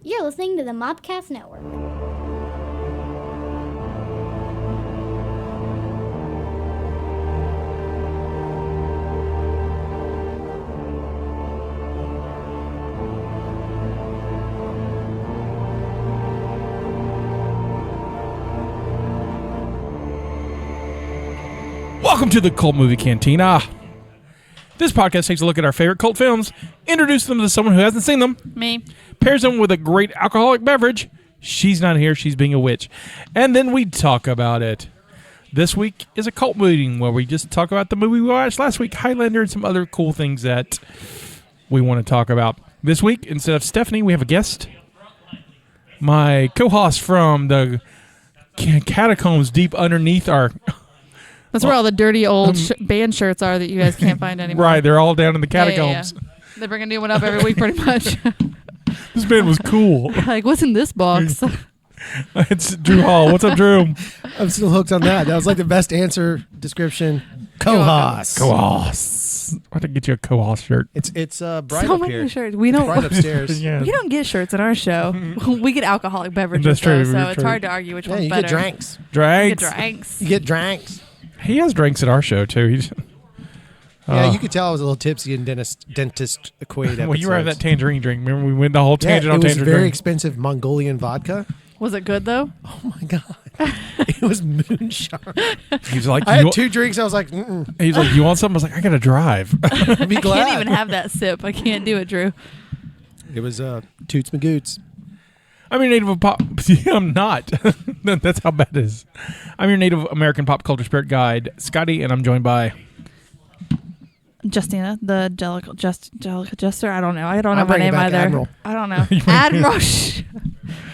You're listening to the Mopcast Network. Welcome to the Cult Movie Cantina. This podcast takes a look at our favorite cult films, introduces them to someone who hasn't seen them, me, pairs them with a great alcoholic beverage. She's not here, she's being a witch. And then we talk about it. This week is a cult meeting where we just talk about the movie we watched last week, Highlander, and some other cool things that we want to talk about. This week, instead of Stephanie, we have a guest. My co-host from the catacombs deep underneath our... That's where all the dirty old band shirts are that you guys can't find anymore. Right, they're all down in the catacombs. Yeah. They bring a new one up every week pretty much. This band was cool. Like, what's in this box? It's Drew Hall. What's up, Drew? I'm still hooked on that. That was like the best answer description. Co-host. Co-host. I have to get you a co-host shirt. It's bright So up many here. shirts. We Bright don't upstairs. Yeah. we don't get shirts at our show. We get alcoholic beverages, That's true, though, so very it's true. hard to argue which Yeah, one's you better. get drinks. We Drinks. get drinks. You get drinks. He has drinks at our show, too. He's, Yeah, you could tell I was a little tipsy in dentist equate. well, you were having that tangerine drink. Remember we went the whole tangent on it was tangerine very drink? expensive Mongolian vodka. Was it good though? Oh my god, it was moonshine. He's like, I had 2 drinks. I was like, he's like, you want something? I was like, I gotta drive. be I glad. can't even have that sip. I can't do it, Drew. It was Toots Magoots. I'm your native pop. I'm not. That's how bad it is. I'm your Native American pop culture spirit guide, Scotty, and I'm joined by. Justina, the Jellicle Jester. I don't know. I don't know I'm my bringing name back either. Admiral. I don't know. Admiral.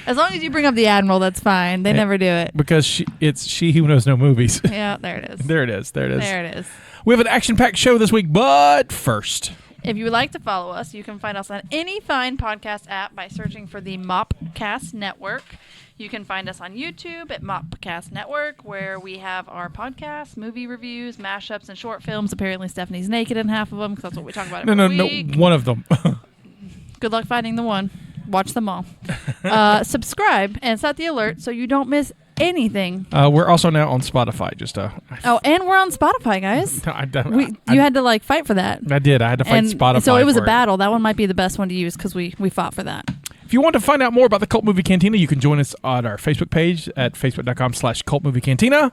As long as you bring up the Admiral, that's fine. They never do it. Because it's she who knows no movies. Yeah, there it is. There it is. There There it is. We have an action-packed show this week, but first. If you would like to follow us, you can find us on any fine podcast app by searching for the Mopcast Network. You can find us on YouTube at Mopcast Network, where we have our podcasts, movie reviews, mashups, and short films. Apparently, Stephanie's naked in half of them because that's what we talk about every week. No, one of them. Good luck finding the one. Watch them all. Subscribe and set the alert so you don't miss anything. We're also now on Spotify. Oh, and we're on Spotify, guys. You had to fight for that. I did. I had to fight Spotify. So it was a for battle. That one might be the best one to use because we fought for that. If you want to find out more about the Cult Movie Cantina, you can join us on our Facebook page at facebook.com/cultmoviecantina.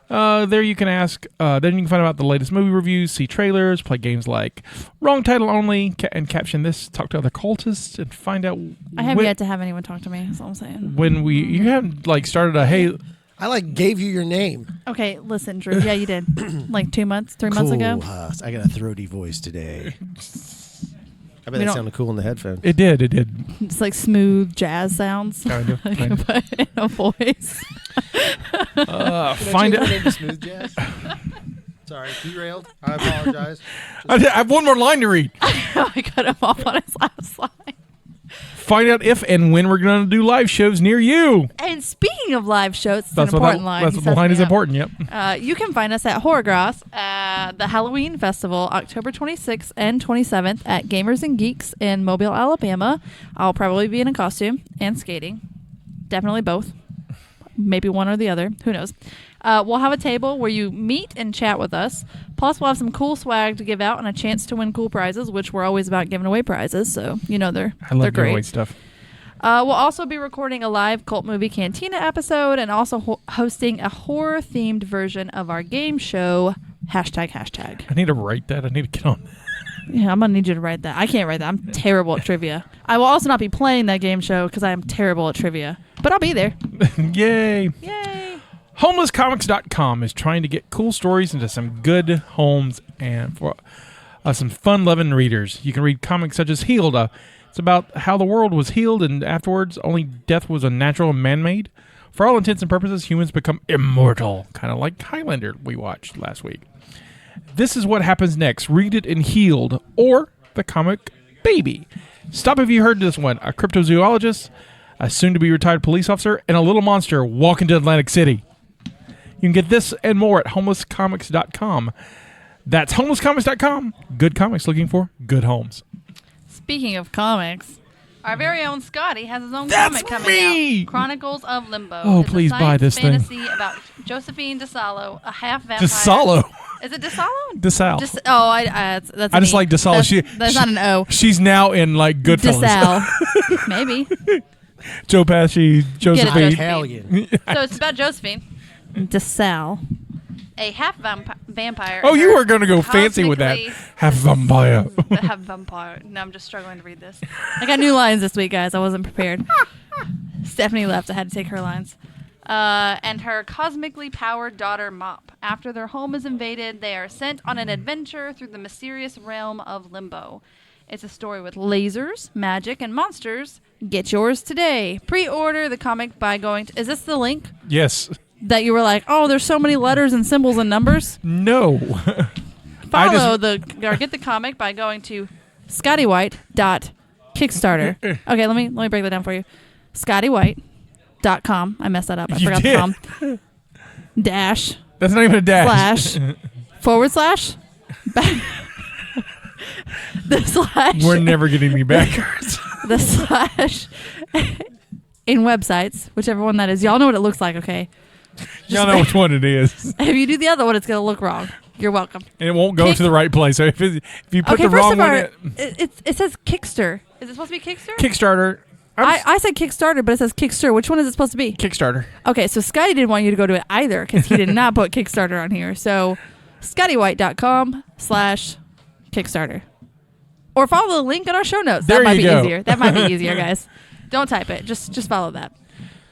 There you can ask. Then you can find out the latest movie reviews, see trailers, play games like Wrong Title Only, and caption this, talk to other cultists, and find out. I have yet to have anyone talk to me. That's all I'm saying. You haven't started a hey. I gave you your name. Okay, listen, Drew. Yeah, you did. 2 months, 3 months ago. I got a throaty voice today. I bet that sounded cool in the headphones. It did. It's like smooth jazz sounds. Kind of. But in a voice. Find it. it. Smooth jazz. Sorry, derailed. I apologize. I have one more line to read. I cut him off on his last line. Find out if and when we're going to do live shows near you. And speaking of live shows, it's an important line. That's what the line is important, yep. You can find us at Horrorgrass at the Halloween Festival, October 26th and 27th at Gamers and Geeks in Mobile, Alabama. I'll probably be in a costume and skating. Definitely both. Maybe one or the other. Who knows? We'll have a table where you meet and chat with us. Plus, we'll have some cool swag to give out and a chance to win cool prizes, which we're always about giving away prizes. So, they're I love great. giving away stuff. We'll also be recording a live Cult Movie Cantina episode and also hosting a horror-themed version of our game show, ##. I need to write that. I need to get on. Yeah, I'm going to need you to write that. I can't write that. I'm terrible at trivia. I will also not be playing that game show because I am terrible at trivia. But I'll be there. Yay. Yay. HomelessComics.com is trying to get cool stories into some good homes and for some fun-loving readers. You can read comics such as Healed. It's about how the world was healed and afterwards only death was unnatural and man-made. For all intents and purposes, humans become immortal, kind of like Highlander we watched last week. This is what happens next. Read it in Healed or the comic Baby. Stop if you heard this one. A cryptozoologist, a soon-to-be retired police officer, and a little monster walk into Atlantic City. You can get this and more at homelesscomics.com. That's homelesscomics.com. Good comics looking for good homes. Speaking of comics, Our very own Scotty has his own That's comic coming me! out. Chronicles of Limbo. Oh, It's a please buy science this thing. fantasy about Josephine DeSalo, a half vampire. DeSalo. Is it DeSalo? DeSal. That's I just like DeSalo. That's not an O. She's now in like Goodfellas. DeSal. Maybe. Joe Pesci, Josephine. Josephine. Italian. So it's about Josephine. DeSal. A half vampire. Oh, you were going to go fancy with that. cosmically- Half vampire. Half vampire. No, I'm just struggling to read this. I got new lines this week, guys. I wasn't prepared. Stephanie left. I had to take her lines. And her cosmically powered daughter, Mop. After their home is invaded, they are sent on an adventure through the mysterious realm of Limbo. It's a story with lasers, magic, and monsters. Get yours today. Pre-order the comic by going to... Is this the link Yes. that you were like, oh, there's so many letters and symbols and numbers? No. Follow or get the comic by going to scottywhite.kickstarter. Okay, let me break that down for you. scottywhite.com. I messed that up. I You forgot did. the com. Dash That's not even a dash. slash forward slash the slash We're never getting any backers. the slash in websites, whichever one that is. Y'all know what it looks like, okay? Y'all know which one it is. If you do the other one, it's gonna look wrong. You're welcome. And it won't go to the right place. So if you put Okay, the first wrong of all, one it says Kickster. Is it supposed to be Kickster? Kickstarter. I said Kickstarter, but it says Kickstarter. Which one is it supposed to be? Kickstarter. Okay, so Scotty didn't want you to go to it either because he did not put Kickstarter on here. So scottywhite.com/Kickstarter. Or follow the link in our show notes. There That might you be go. easier. That might be easier, guys. Don't type it. Just follow that.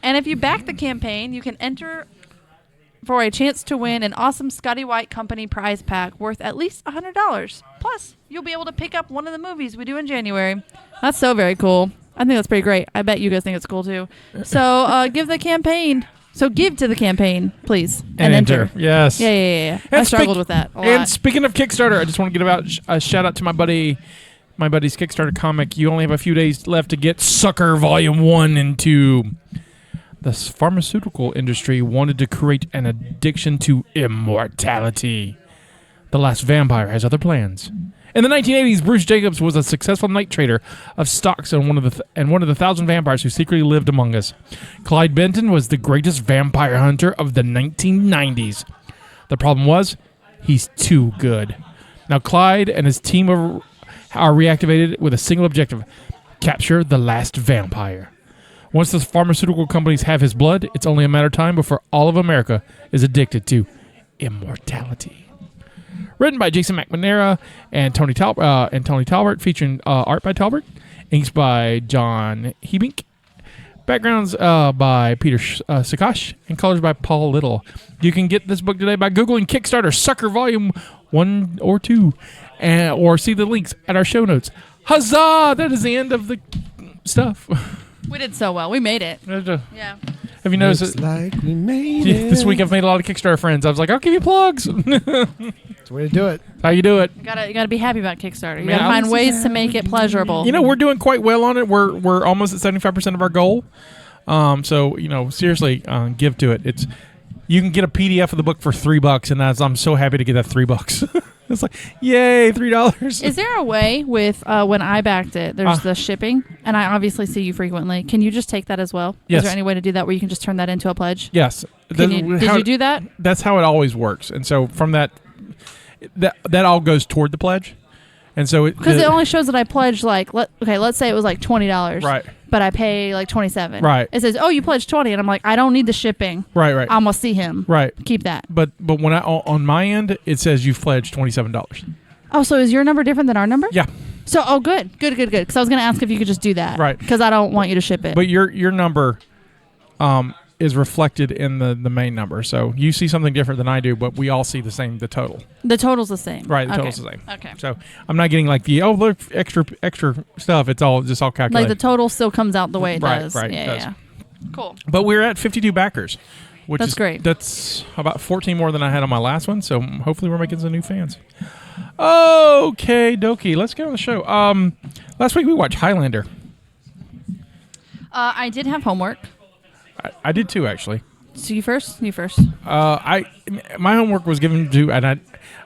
And if you back the campaign, you can enter for a chance to win an awesome Scotty White Company prize pack worth at least $100. Plus, you'll be able to pick up one of the movies we do in January. That's so very cool. I think that's pretty great. I bet you guys think it's cool too. So give to the campaign, please. And enter. Yes. Yeah. I And struggled with that a And lot. speaking of Kickstarter, I just want to give a shout out to my buddy's Kickstarter comic. You only have a few days left to get Sucker Volume 1 into. The pharmaceutical industry wanted to create an addiction to immortality. The last vampire has other plans. In the 1980s, Bruce Jacobs was a successful night trader of stocks and one of the 1,000 vampires who secretly lived among us. Clyde Benton was the greatest vampire hunter of the 1990s. The problem was, he's too good. Now Clyde and his team are reactivated with a single objective: capture the last vampire. Once the pharmaceutical companies have his blood, it's only a matter of time before all of America is addicted to immortality. Written by Jason McNamara and Tony Talbert, featuring art by Talbert, inks by John Hebink, backgrounds by Peter Sakash, and colors by Paul Little. You can get this book today by Googling Kickstarter Sucker Volume 1 or 2, or see the links at our show notes. Huzzah! That is the end of the stuff. We did so well. We made it. Yeah. Have you noticed Looks it? like we made Yeah, it. this week I've made a lot of Kickstarter friends. I was like, I'll give you plugs. That's the way to do it. How you do it? You gotta be happy about Kickstarter. You Man, gotta find ways to make it pleasurable. You know, we're doing quite well on it. We're almost at 75% of our goal. So seriously, give to it. You can get a PDF of the book for $3, and I'm so happy to get that $3. It's like, yay, $3. Is there a way with when I backed it, there's the shipping, and I obviously see you frequently. Can you just take that as well? Yes. Is there any way to do that where you can just turn that into a pledge? Yes. Did you do that? That's how it always works. And so from that all goes toward the pledge. And so because it only shows that I pledged let's say it was like $20, right? But I pay like $27, right? It says, oh, you pledged $20, and I'm like, I don't need the shipping, right? I'm gonna see him, right? Keep that. But when on my end, it says you've pledged $27. Oh, so is your number different than our number? Yeah. So good. Because I was gonna ask if you could just do that, right? Because I don't want you to ship it. But your number, is reflected in the main number. So you see something different than I do, but we all see the total. The total's the same. Right, the total's the same. Okay. So I'm not getting like look, extra stuff. It's all calculated. Like the total still comes out the way it does. Right, Yeah, it does. yeah. Cool. But we're at 52 backers, which That's is great. That's about 14 more than I had on my last one. So hopefully we're making some new fans. Okay, dokie. Let's get on the show. Last week we watched Highlander. I did have homework. I did too, actually. So you first? My homework was given to, and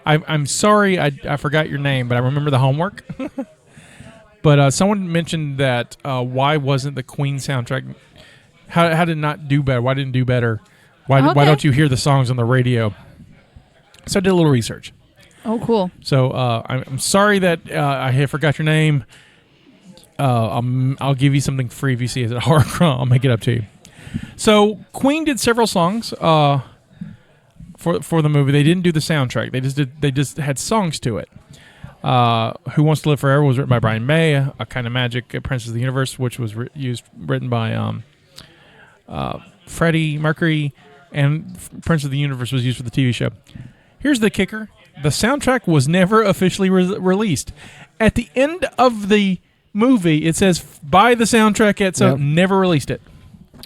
I'm sorry I forgot your name, but I remember the homework. But someone mentioned that why wasn't the Queen soundtrack? How did it not do better? Why didn't it do better? Why don't you hear the songs on the radio? So I did a little research. Oh, cool. So I'm sorry that I forgot your name. I'll give you something free if you see it at Horror. I'll make it up to you. So Queen did several songs for the movie. They didn't do the soundtrack. They just had songs to it. Who Wants to Live Forever was written by Brian May. A Kind of Magic, Princess of the Universe, which was written by Freddie Mercury, and Prince of the Universe was used for the TV show. Here's the kicker. The soundtrack was never officially released. At the end of the movie, it says, buy the soundtrack at so never released it.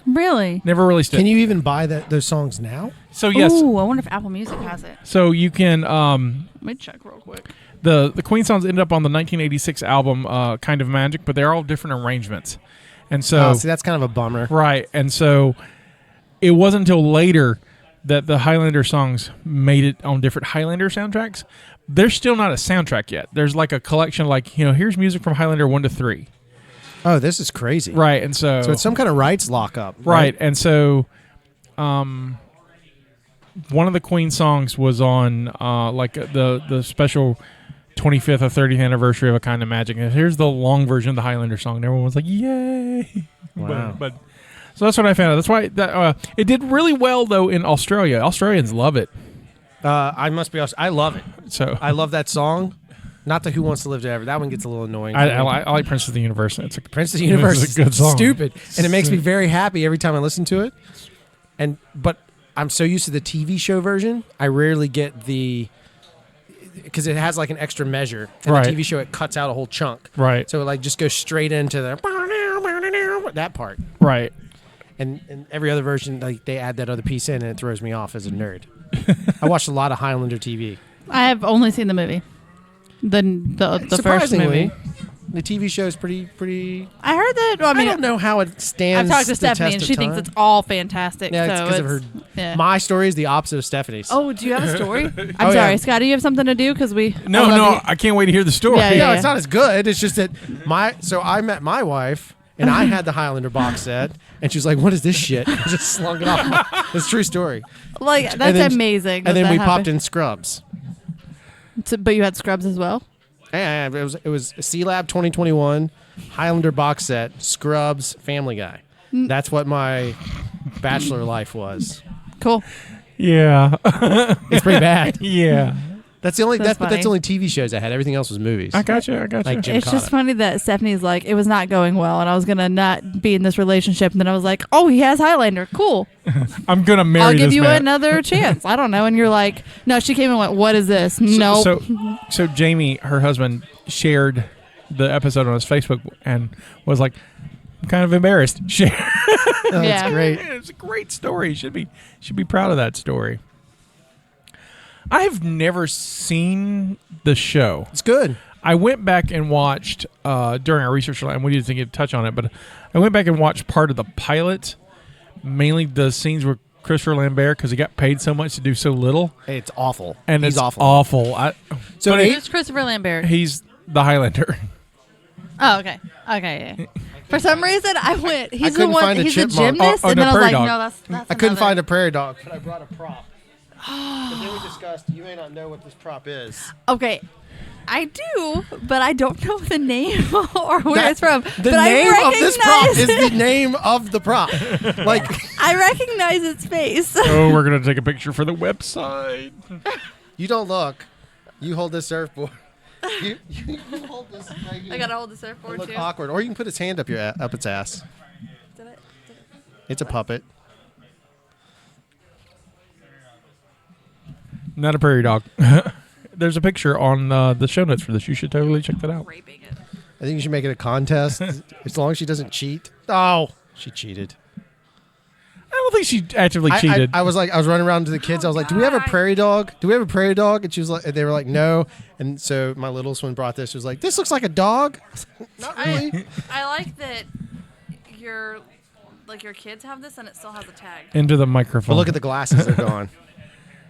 Really? Never released it. Can you even buy those songs now? So yes. Ooh, I wonder if Apple Music has it. So you can Let me check real quick. The Queen songs ended up on the 1986 album Kind of Magic, but they're all different arrangements. And so see, that's kind of a bummer. Right. And so it wasn't until later that the Highlander songs made it on different Highlander soundtracks. There's still not a soundtrack yet. There's like a collection, like, here's music from Highlander 1 to 3. Oh, this is crazy. Right, and so it's some kind of rights lockup. Right, and so one of the Queen songs was on like the special 25th or 30th anniversary of A Kind of Magic. And here's the long version of the Highlander song, and everyone was like, yay. Wow. But so that's what I found out. That's why it did really well, though, in Australia. Australians love it. I must be honest. I love it. So I love that song. Not the Who Wants to Live Forever. That one gets a little annoying. I like Prince of the Universe. Prince of the Universe is a good song. Stupid. And it makes me very happy every time I listen to it. But I'm so used to the TV show version, I rarely get because it has like an extra measure. And Right. the TV show, it cuts out a whole chunk. Right. So it like just goes straight into that part. Right. And every other version, like they add that other piece in, and it throws me off as a nerd. I watched a lot of Highlander TV. I have only seen the movie. The first Surprisingly, movie. the TV show is pretty. I heard that. Well, I don't know how it I've stands. talked to the Stephanie, test and of she time. thinks it's all fantastic. Yeah, it's so because of her. Yeah. My story is the opposite of Stephanie's. Oh, do you have a story? I'm Oh, sorry, yeah. Scott. Do you have something to do? Because we. No, I can't wait to hear the story. Yeah, no, it's not as good. It's just that I met my wife, and I had the Highlander box set, and she was like, "What is this shit?" I just slung it off. It's a true story. Like that's And then- amazing. And then that we happened. popped in Scrubs. But you had Scrubs as well. And it was C Lab 2021 Highlander box set, Scrubs, Family Guy. That's what my bachelor life was. Cool. Yeah. It's pretty bad. Yeah. That's the only That's that's the funny. only TV shows I had. Everything else was movies. I got you. Like Jim It's just Cotta. funny that Stephanie's like, it was not going well, and I was gonna not be in this relationship, and then I was like, oh, he has Highlander, cool. I'm going to marry I'll give this you man. another chance. I don't know, and you're like, no. She came and went, what is this? No. So Jamie, her husband, shared the episode on his Facebook and was like, I'm kind of embarrassed. Share. Oh, Yeah. that's great. It's a great story. Should be proud of that story. I've never seen the show. It's good. I went back and watched during our research, and we didn't touch on it, but I went back and watched part of the pilot, mainly the scenes where Christopher Lambert, because he got paid so much to do so little, It's awful. and He's it's awful. So but Who's Christopher Lambert? he's the Highlander. Oh, okay. Okay. Yeah. For some reason, I went. He's the couldn't one. find a He's a chipmunk. gymnast, Oh, and no, then I was prairie like, dog. no, that's. I couldn't another. find a prairie dog, but I brought a prop. But then we discussed, you may not know what this prop is. Okay, I do, but I don't know the name or where it's from. The but name I of this prop recognize is the name of the prop. Like, I recognize its face. Oh, we're going to take a picture for the website. you don't look. You hold this surfboard. You hold this right here. I gotta hold the surfboard Look too. awkward. Or you can put its hand up its ass. It's a puppet. Not a prairie dog. There's a picture on the show notes for this. You should totally check that out. Raping it. I think you should make it a contest. As long as she doesn't cheat. Oh, she cheated. I don't think she actively cheated. I was running around to the kids. I was like, "Do we have a prairie dog? Do we have a prairie dog?" And she was like, and they were like, "No." And so my littlest one brought this. She was like, "This looks like a dog." I was like, not really. I like that your kids have this and it still has a tag. Into the microphone. But look at the glasses. They're gone.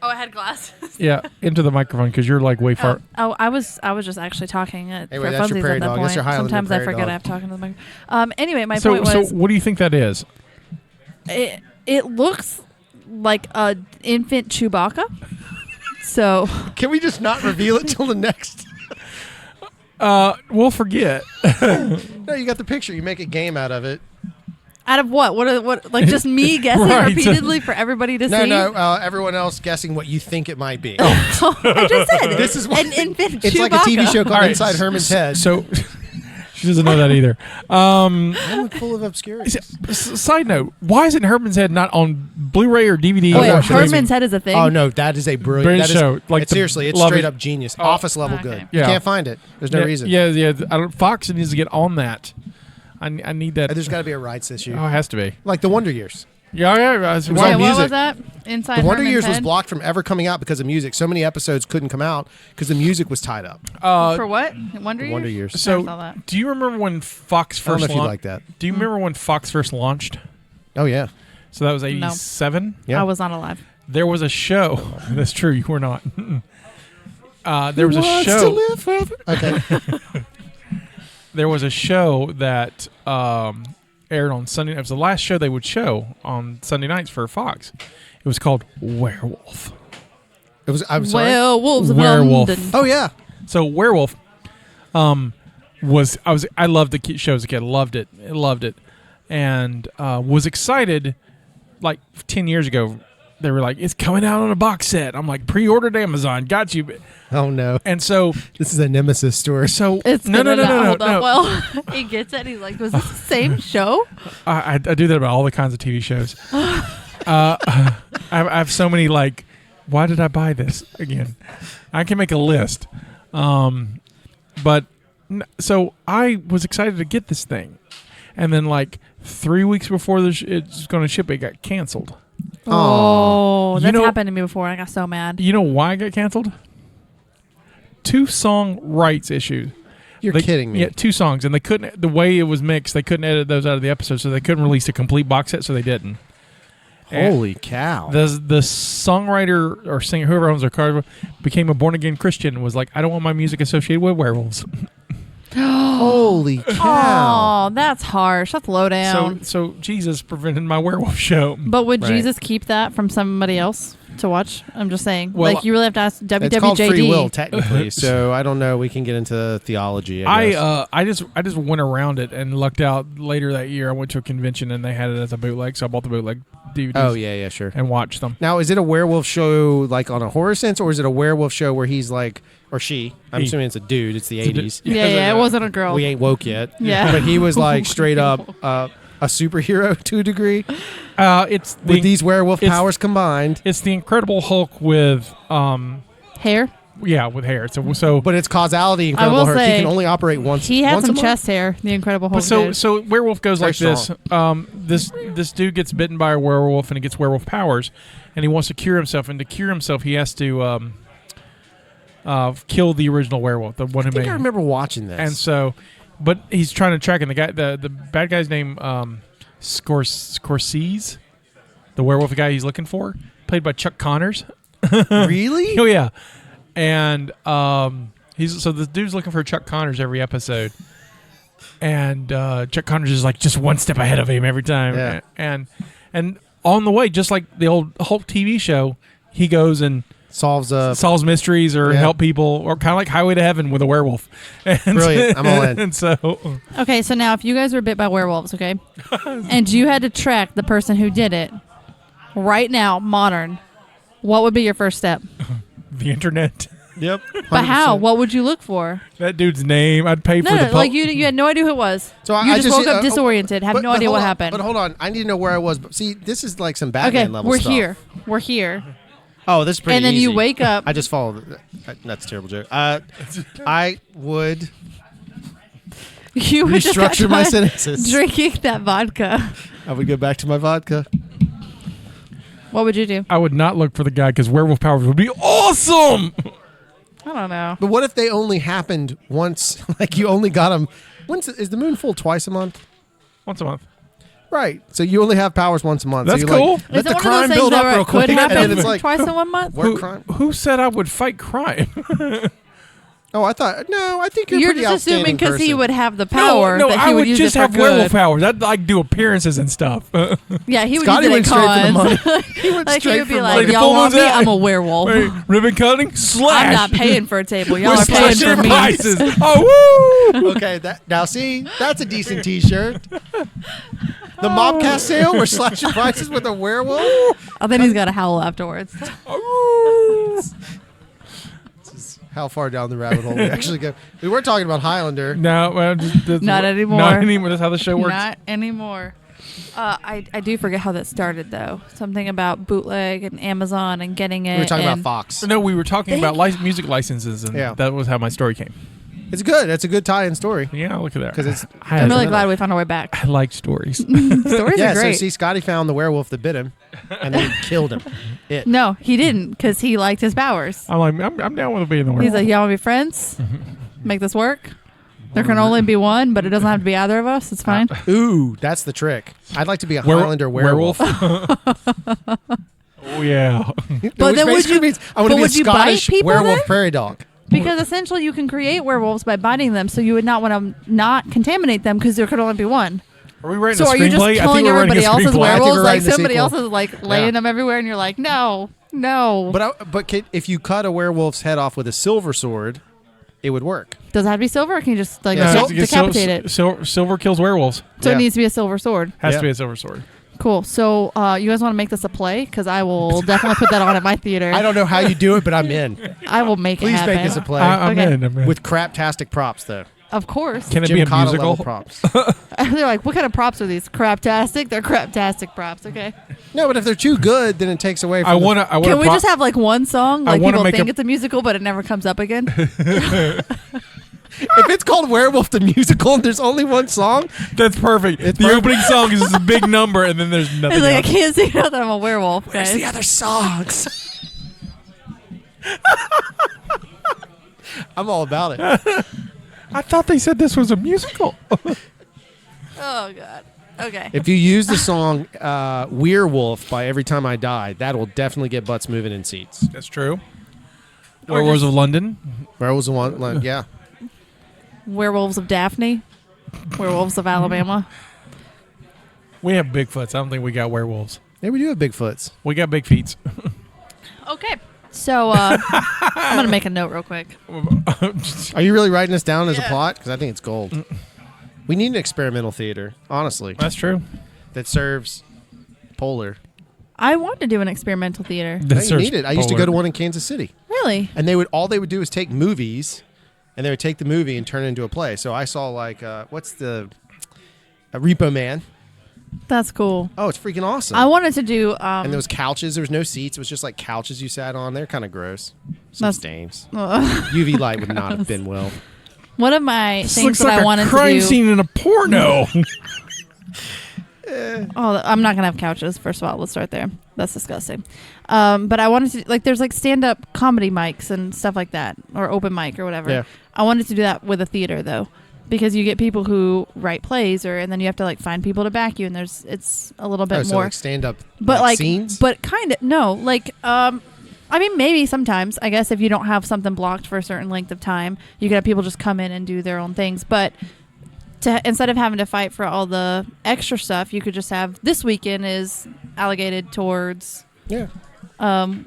Oh, I had glasses. Yeah, into the microphone because you're like way far. I was just actually talking Anyway, for that's your funsies prairie at that dog. That's point. your Highlander Sometimes I prairie forget dog. I have talking to the microphone. Anyway, my So, point was, so what do you think that is? it looks like a infant Chewbacca. So Can we just not reveal it till the next? We'll forget. No, you got the picture. You make a game out of it. out of what? What? Like just me guessing Right. repeatedly for everybody to see? No, everyone else guessing what you think it might be. I just said This is what an infant it's Chewbacca. like a TV show called All right, Inside Herman's Head. So she doesn't know that either. I'm full of obscurity. Side note: why isn't Herman's Head not on Blu-ray or DVD? Wait, or Herman's Head is a thing. Oh no, that is a brilliant Brilliant that is- show. Like it's the seriously, it's love straight it. up genius. Oh. Office level Okay. good. Yeah. You can't find it. There's no reason. Yeah. Fox needs to get on that. I need that. There's got to be a rights issue, Oh, it has to be. like the Wonder Years. Yeah. was Wait, on what music. was that? Inside The Wonder Herman's Years was Head? blocked from ever coming out because of music. So many episodes couldn't come out because the music was tied up. For what? Wonder Years? Wonder Years. I never So, saw that. do you remember when Fox I don't know first if you launched? like that. Do you remember when Fox first launched? Oh yeah, So that was 87. yeah. I was not alive. There was a show. That's true. You were not. There was a Wants show. to live forever. Okay. There was a show that aired on Sunday. It was the last show they would show on Sunday nights for Fox. It was called Werewolf. It was. I'm sorry. Werewolves of Werewolf. London. Oh yeah. So Werewolf I loved the show as a kid. Loved it, and was excited. Like 10 years ago, they were like, "It's coming out on a box set." I'm like, "Pre-ordered Amazon, got you." Oh no. And so, This is a Nemesis story. It's no. gonna not hold up well. He gets it. He's like, "Was this the same show?" I do that about all the kinds of TV shows. I have so many, like, why did I buy this again? I can make a list. So I was excited to get this thing. And then, like, 3 weeks before it's going to ship, it got canceled. Oh, You that's know- happened to me before. I got so mad. You know why it got canceled? 2 song rights issues. You're kidding me. Yeah, 2 songs. And they couldn't, the way it was mixed, they couldn't edit those out of the episode, so they couldn't release a complete box set, so they didn't. Holy cow. The songwriter or singer, whoever owns their car, became a born again Christian and was like, I don't want my music associated with werewolves. Holy cow. Oh, that's harsh. That's low down. So Jesus prevented my werewolf show. But would Right. Jesus keep that from somebody else to watch? I'm just saying. Well, like, you really have to ask WWJD. It's called free will, technically. So I don't know. We can get into theology. I guess. I just went around it and lucked out later that year. I went to a convention and they had it as a bootleg, so I bought the bootleg DVDs. Oh yeah, sure. And watched them. Now, is it a werewolf show like on a horror sense, or is it a werewolf show where he's like, or she? I'm He. assuming it's a dude. It's the It's a dude. 80s. Yeah, it wasn't a girl. We ain't woke yet. Yeah. But he was like straight up a superhero to a degree It's the with these werewolf it's- powers combined. it's the Incredible Hulk with Hair. with hair. So But it's causality I incredible. will Her. He say, can only operate once. He had once some a month? chest hair, the Incredible Hulk. But so did. so werewolf goes Very like this. This dude gets bitten by a werewolf and he gets werewolf powers, and he wants to cure himself. And to cure himself, he has to kill the original werewolf, the one who I think made I him. remember watching this. And so, but he's trying to track him. The guy, the bad guy's name, Scorsese, the werewolf guy he's looking for, played by Chuck Connors. Really? Oh yeah, and the dude's looking for Chuck Connors every episode, and Chuck Connors is like just one step ahead of him every time. Yeah. And on the way, just like the old Hulk TV show, he goes and Solves mysteries or Yeah. help people, or kind of like Highway to Heaven with a werewolf. And, Brilliant. I'm all in. And so, Okay, so now if you guys were bit by werewolves, okay, and you had to track the person who did it right now, modern, what would be your first step? the internet, Yep. But how? 100%. What would you look for? that dude's name, I'd pay for the Like you had no idea who it was. So You I just woke up disoriented, have but- no but idea hold what on, happened. But hold on, I need to know where I was. But see, this is like some Okay, Batman level we're stuff. here. We're here. Oh, this is pretty And then you easy. wake up. I just followed. That's a terrible joke. I would You would just got restructure my done sentences. drinking that vodka. I would go back to my vodka. What would you do? I would not look for the guy because werewolf powers would be awesome. I don't know. But what if they only happened once? Like you only got them. Is the moon full twice a month? Once a month. Right. So you only have powers once a month. That's so you're cool. Like, let Is the it one of crime those build things up that real could quick, and happen then it's like twice in 1 month? work crime. Who said I would fight crime? Oh, I think you're You're pretty just assuming because he would have the power no, that I he would would use just it for have good. werewolf powers. I'd like do appearances and stuff. Yeah, he would Scotty use went it straight at for the cons. money. He went Like he straight would be for like, money. the y'all full want moon's me? out. I'm a werewolf. Wait, ribbon cutting, slash. I'm not paying for a table. Y'all We're are paying slashing for me. prices. Oh, woo! Okay, now see, that's a decent T-shirt. The Mopcast sale, we're slashing prices with a werewolf. Oh, then he's got to howl afterwards. How far down the rabbit hole we actually go? We were talking about Highlander. No, well, Not anymore. Not anymore. That's how the show works. Not anymore. I do forget how that started though. Something about bootleg and Amazon and getting it. We were talking about and- Fox. No, we were talking about music licenses, and Yeah. that was how my story came. It's good. It's a good tie-in story. Yeah, look at that. Because it's I'm really glad we found our way back. I like stories. Stories yeah. are So great. see, Scotty found the werewolf that bit him, and then killed him. No, he didn't because he liked his powers. I'm like, I'm down with being the werewolf. He's like, y'all want to be friends? Make this work? There can only be one, but it doesn't have to be either of us. It's fine. Ooh, that's the trick. I'd like to be a Highlander werewolf. Oh yeah. But then would you- I want to but be a would you bite Scottish people werewolf then? prairie dog. Because essentially you can create werewolves by biting them, so you would not want to not contaminate them because there could only be one. Are we writing So a are you just screenplay? I think killing we're writing everybody a else's screenplay. I think werewolves? we're Like writing the somebody else sequel. is like laying Yeah. them everywhere, and you're like, no. But if you cut a werewolf's head off with a silver sword, it would work. Does it have to be silver, or can you just like Yeah. decapitate it? Silver kills werewolves. So Yeah. it needs to be a silver sword. Has Yeah. to be a silver sword. Cool. So you guys want to make this a play? Because I will definitely put that on at my theater. I don't know how you do it, but I'm in. I will make it Please happen. make this a play I'm Okay. in. I'm in. with craptastic props, though. Of course. Can it Jim be a Cotta level musical? props. They're like, what kind of props are these? Craptastic? They're craptastic props. Okay. No, but if they're too good, then it takes away from I want to. Can we just have like one song? Like wanna people make think a- it's a musical, but it never comes up again. If it's called Werewolf the Musical and there's only one song, That's perfect. It's The perfect. opening song is just a big number, and then there's nothing It's like I else. can't sing out that I'm a werewolf, where's guys. the other songs? I'm all about it. I thought they said this was a musical. Oh god. Okay. If you use the song Werewolf by Every Time I Die, that will definitely get butts moving in seats. That's true. Or Werewolves just- of London. Werewolves of one, yeah. Werewolves of Daphne. Werewolves of Alabama. We have Bigfoots. I don't think we got werewolves. Hey, we do have Bigfoots. We got big feet. Okay. So I'm gonna make a note real quick. Are you really writing this down as a Yeah. plot? Because I think it's gold. We need an experimental theater, honestly, That's true. that serves Polar. I want to do an experimental theater. No, you need it. I used to go to one in Kansas City, Really? and all they would do is take movies, and they would take the movie and turn it into a play. So I saw like what's the Repo Man? That's cool. Oh, it's freaking awesome. I wanted to do. And there was couches. There was no seats. It was just like couches you sat on. They're kind of gross. Some That's- stains. UV light would not have been well. One of my This things looks that like I a wanted crime to do. scene in a porno. Oh, I'm not gonna have couches. First of all, let's start there. That's disgusting. But I wanted to there's like stand-up comedy mics and stuff like that, or open mic or whatever. Yeah. I wanted to do that with a theater though, because you get people who write plays, and then you have to like find people to back you, and it's a little bit So more. like stand up, But like, scenes. but kind of no, like I mean, maybe sometimes. I guess if you don't have something blocked for a certain length of time, you can have people just come in and do their own things. But instead of having to fight for all the extra stuff, you could just have this weekend is allocated towards Yeah.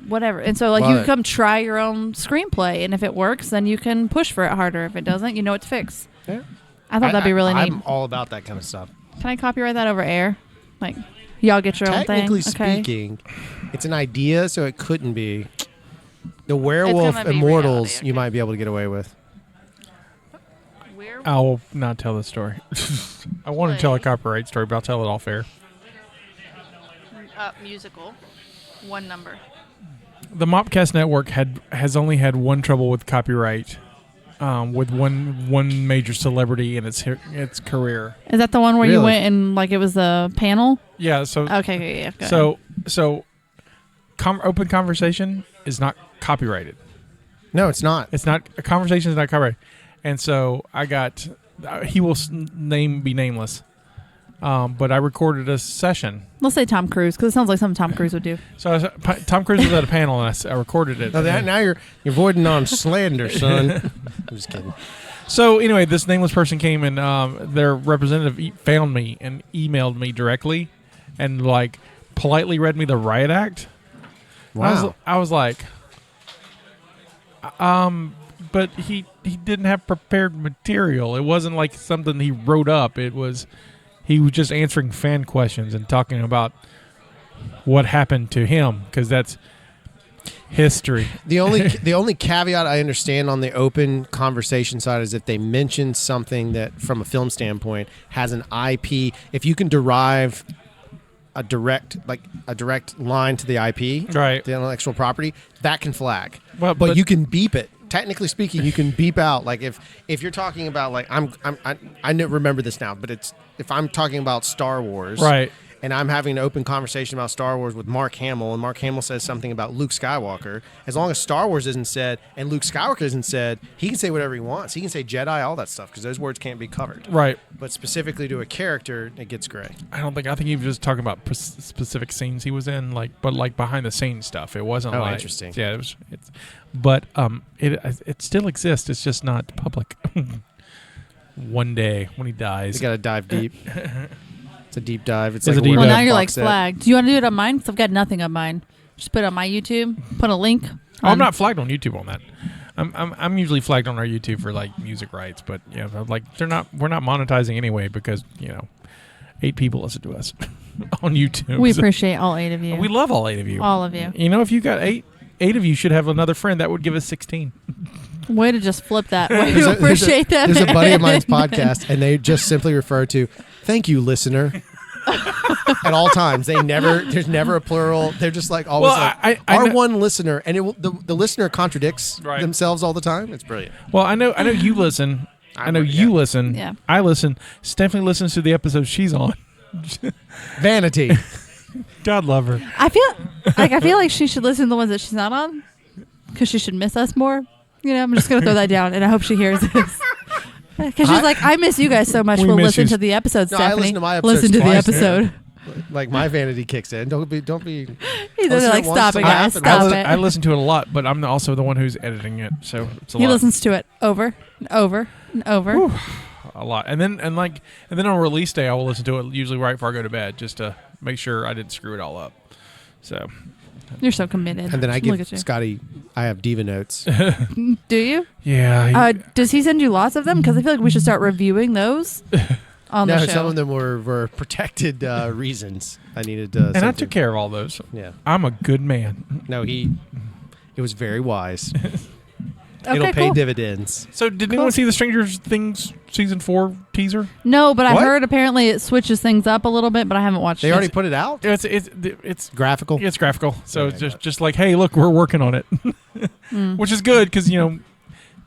whatever. And so like Love you it. can come try your own screenplay, and if it works, then you can push for it harder. If it doesn't, you know what to fix. Yeah. I thought that'd be really neat. I'm all about that kind of stuff. Can I copyright that over air? Like, y'all get your own thing. Technically Okay. speaking, it's an idea, so it couldn't be. The Werewolf gonna be Immortals, reality, you okay. might be able to get away with. Where? I will not tell the story. I want to tell a copyright story, but I'll tell it all fair. Musical. One number. The Mopcast Network has only had one trouble with copyright, with one major celebrity in its career. Is that the one where you Really? went and like it was a panel? Yeah. So Okay, yeah. Go ahead. so open conversation is not copyrighted. No, it's not. It's not a conversation is not copyrighted, and so I got he will be nameless. but I recorded a session. Let's say Tom Cruise, because it sounds like something Tom Cruise would do. So Tom Cruise was at a panel, and I recorded it. Now you're voiding on slander, son. I'm just kidding. So anyway, this nameless person came and their representative found me and emailed me directly, and like politely read me the riot act. Wow. I was like, but he didn't have prepared material. It wasn't like something he wrote up. He was just answering fan questions and talking about what happened to him, because that's history. The only caveat I understand on the open conversation side is if they mention something that, from a film standpoint, has an IP. If you can derive a direct line to the IP, Right. the intellectual property, that can flag. Well, but you can beep it. Technically speaking, you can beep out, like if you're talking about, like, I remember this now, but if I'm talking about Star Wars, right, and I'm having an open conversation about Star Wars with Mark Hamill, and Mark Hamill says something about Luke Skywalker, as long as Star Wars isn't said and Luke Skywalker isn't said, he can say whatever he wants. He can say Jedi, all that stuff, because those words can't be covered. right. But specifically to a character, it gets gray. I think he was just talking about specific scenes he was in, but behind the scenes stuff. It wasn't like interesting. Yeah, it still exists. It's just not public. One day when he dies, You got to dive deep. It's a deep dive. It's It's like a deep Well, dive. now you're like box set. flagged. Do you want to do it on mine? Because I've got nothing on mine. Just put it on my YouTube. Put a link. I'm not flagged on YouTube on that. I'm usually flagged on our YouTube for like music rights, but like we're not monetizing anyway, because 8 people listen to us on YouTube. We So appreciate all 8 of you. we love all 8 of you. all of you. If you got 8 of you should have another friend. That would give us 16. Way to just flip that. Way There's to a- appreciate that. There's a buddy of mine's podcast, and they just simply refer to, "Thank you, listener." At all times, there's never a plural. They're just like always Well, like, I our know- one listener, and the listener contradicts Right. themselves all the time. It's brilliant. Well, I know you listen. I know you listen. Yeah. I listen. Stephanie listens to the episodes she's on. Vanity. God love her. I feel like she should listen to the ones that she's not on, because she should miss us more. I'm just gonna throw that down, and I hope she hears this. Because she's like, I miss you guys so much. We We'll miss listen you. to the episode, No, I Stephanie. listen to my episodes Listen to the twice. episode. Like my vanity kicks in. Don't be. He's Listen like, to it once, stop it, to guys. laugh, and Stop I it. listen to it a lot, but I'm also the one who's editing it, so it's a He lot. listens to it over and over and over. A lot, and then on release day, I will listen to it usually right before I go to bed, just to make sure I didn't screw it all up. So, You're so committed. And then I Look give at you. Scotty. I have diva notes. Do you? yeah, Does he send you lots of them? Because I feel like we should start reviewing those on No, the show. some of them were protected reasons. I needed. and I something. took care of all those. Yeah. I'm a good man. No, it was very wise. Okay, It'll pay cool. dividends. So, did anyone see the Stranger Things season 4 teaser? No, but I What? heard apparently it switches things up a little bit, but I haven't watched They it. already put it out. It's Graphical. It's graphical, so Okay, it's just like, hey, look, we're working on it, which is good because they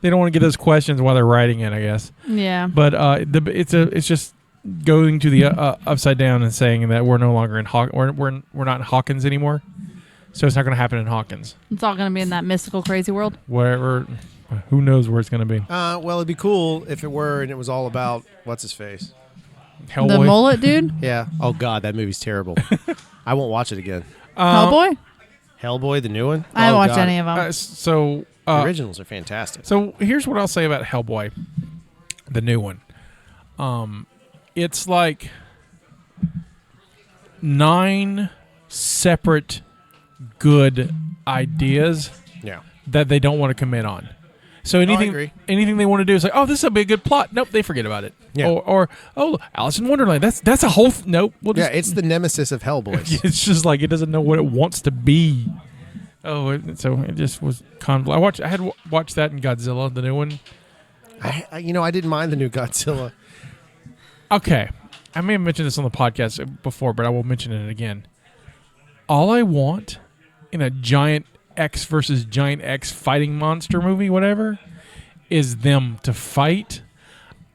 don't want to get us questions while they're writing it, I guess. Yeah. But it's just going to the upside down and saying that we're no longer in we're not in Hawkins anymore, so it's not going to happen in Hawkins. It's all going to be in that mystical, crazy world. Wherever, who knows where it's going to be? Well, it'd be cool if it were, and it was all about what's his face. Hellboy. The mullet dude? Yeah. Oh God, that movie's terrible. I won't watch it again. Hellboy? Hellboy, the new one. I haven't Oh, watched God. any of them. The originals are fantastic. So here's what I'll say about Hellboy, the new one. It's like 9 separate good ideas Yeah. that they don't want to commit on. So agree. anything they want to do is like, oh, this will be a good plot. Nope, they forget about it. Yeah. Or oh, Alice in Wonderland. That's a whole nope. We'll Yeah, just, it's the nemesis of Hellboys. it's just like it doesn't know what it wants to be. So it just was convoluted. I had watched that in Godzilla, the new one. I didn't mind the new Godzilla. Okay, I may have mentioned this on the podcast before, but I will mention it again. All I want in a giant X versus giant X fighting monster movie, whatever, is them to fight.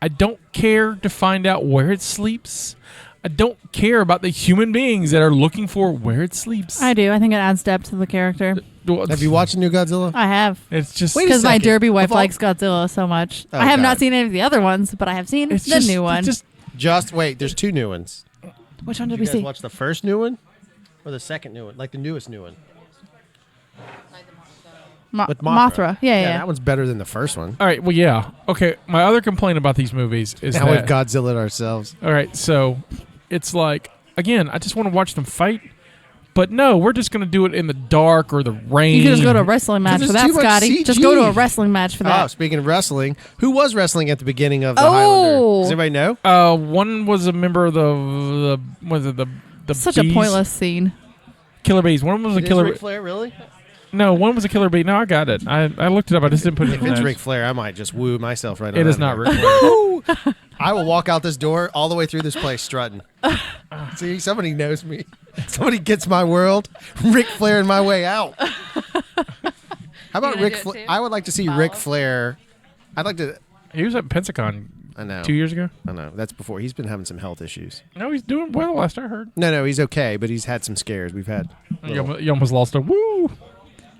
I don't care to find out where it sleeps. I don't care about the human beings that are looking for where it sleeps. I do. I think it adds depth to the character. Have you watched the new Godzilla? I have. It's just Wait a Because my second. derby wife Of all- likes Godzilla so much. Oh, I have God. not seen any of the other ones, but I have seen it's the just, new one. It's just Just wait. There's 2 new ones. Which one Did did you we guys see? watch the first new one or the second new one? Like the newest new one with Mothra. Yeah. That one's better than the first one. All right. Well, yeah. Okay. My other complaint about these movies is Now we've that. Godzilla'd ourselves. All right. So it's like, again, I just want to watch them fight. But no, we're just going to do it in the dark or the rain. You can just go to a wrestling match for there's that, too much Scotty. Just CG. go to a wrestling match for Oh, that. speaking of wrestling, who was wrestling at the beginning of the Oh. Highlander? Does anybody know? One was a member of the was it the Such bees? a pointless scene. Killer bees. One was a It is killer. Ric Flair, really? No, one was a killer bee. No, I got it. I looked it up. I just didn't put it If in it's the Ric Flair, I might just woo myself right now. It is not Ric Flair. I will walk out this door all the way through this place strutting. See, somebody knows me. Somebody gets my world. Ric Flair in my way out. How about gonna Ric do it Flair? too? I would like to see Ric Flair. I'd like to. He was at Pensacon I know. 2 years ago. I know. That's before. He's been having some health issues. No, he's doing well. Last I heard. No, he's okay, but he's had some scares. We've had. You almost lost a woo.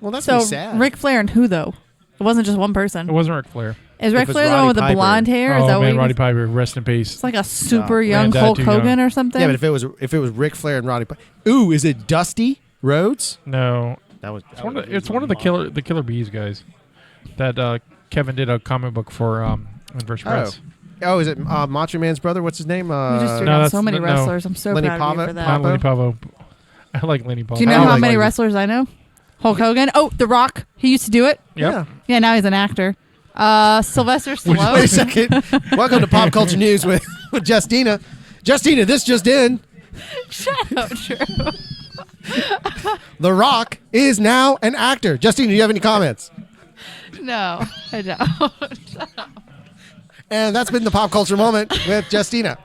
Well, that's So pretty sad. Ric Flair and who though? It wasn't just one person. It wasn't Ric Flair. Is It Ric was Flair the one Roddy with the Piper. blonde hair? Is Oh that what man, he Roddy was? Piper, rest in peace. It's like a super young Granddad Hulk too young. Hogan or something. Yeah, but if it was Ric Flair and Roddy. Ooh, is it Dusty Rhodes? No, That was. it's one of the killer bees guys that Kevin did a comic book for Inverse Press. Oh, is it Macho Man's brother? What's his name? you just threw No, down that's- so many no. wrestlers. I'm so Lenny proud of you Pavo- for that. Not Lenny Pavo. I like Lenny Pavo. Do you know I how like many Lenny. wrestlers I know? Hulk Hogan. Oh, The Rock. He used to do it. Yep. Yeah. Yeah, now he's an actor. Sylvester Wait a Stallone. second. Welcome to Pop Culture News with Justina. Justina, this just in. Shut up, Drew. The Rock is now an actor. Justina, do you have any comments? No, I don't. And that's been the Pop Culture Moment with Justina.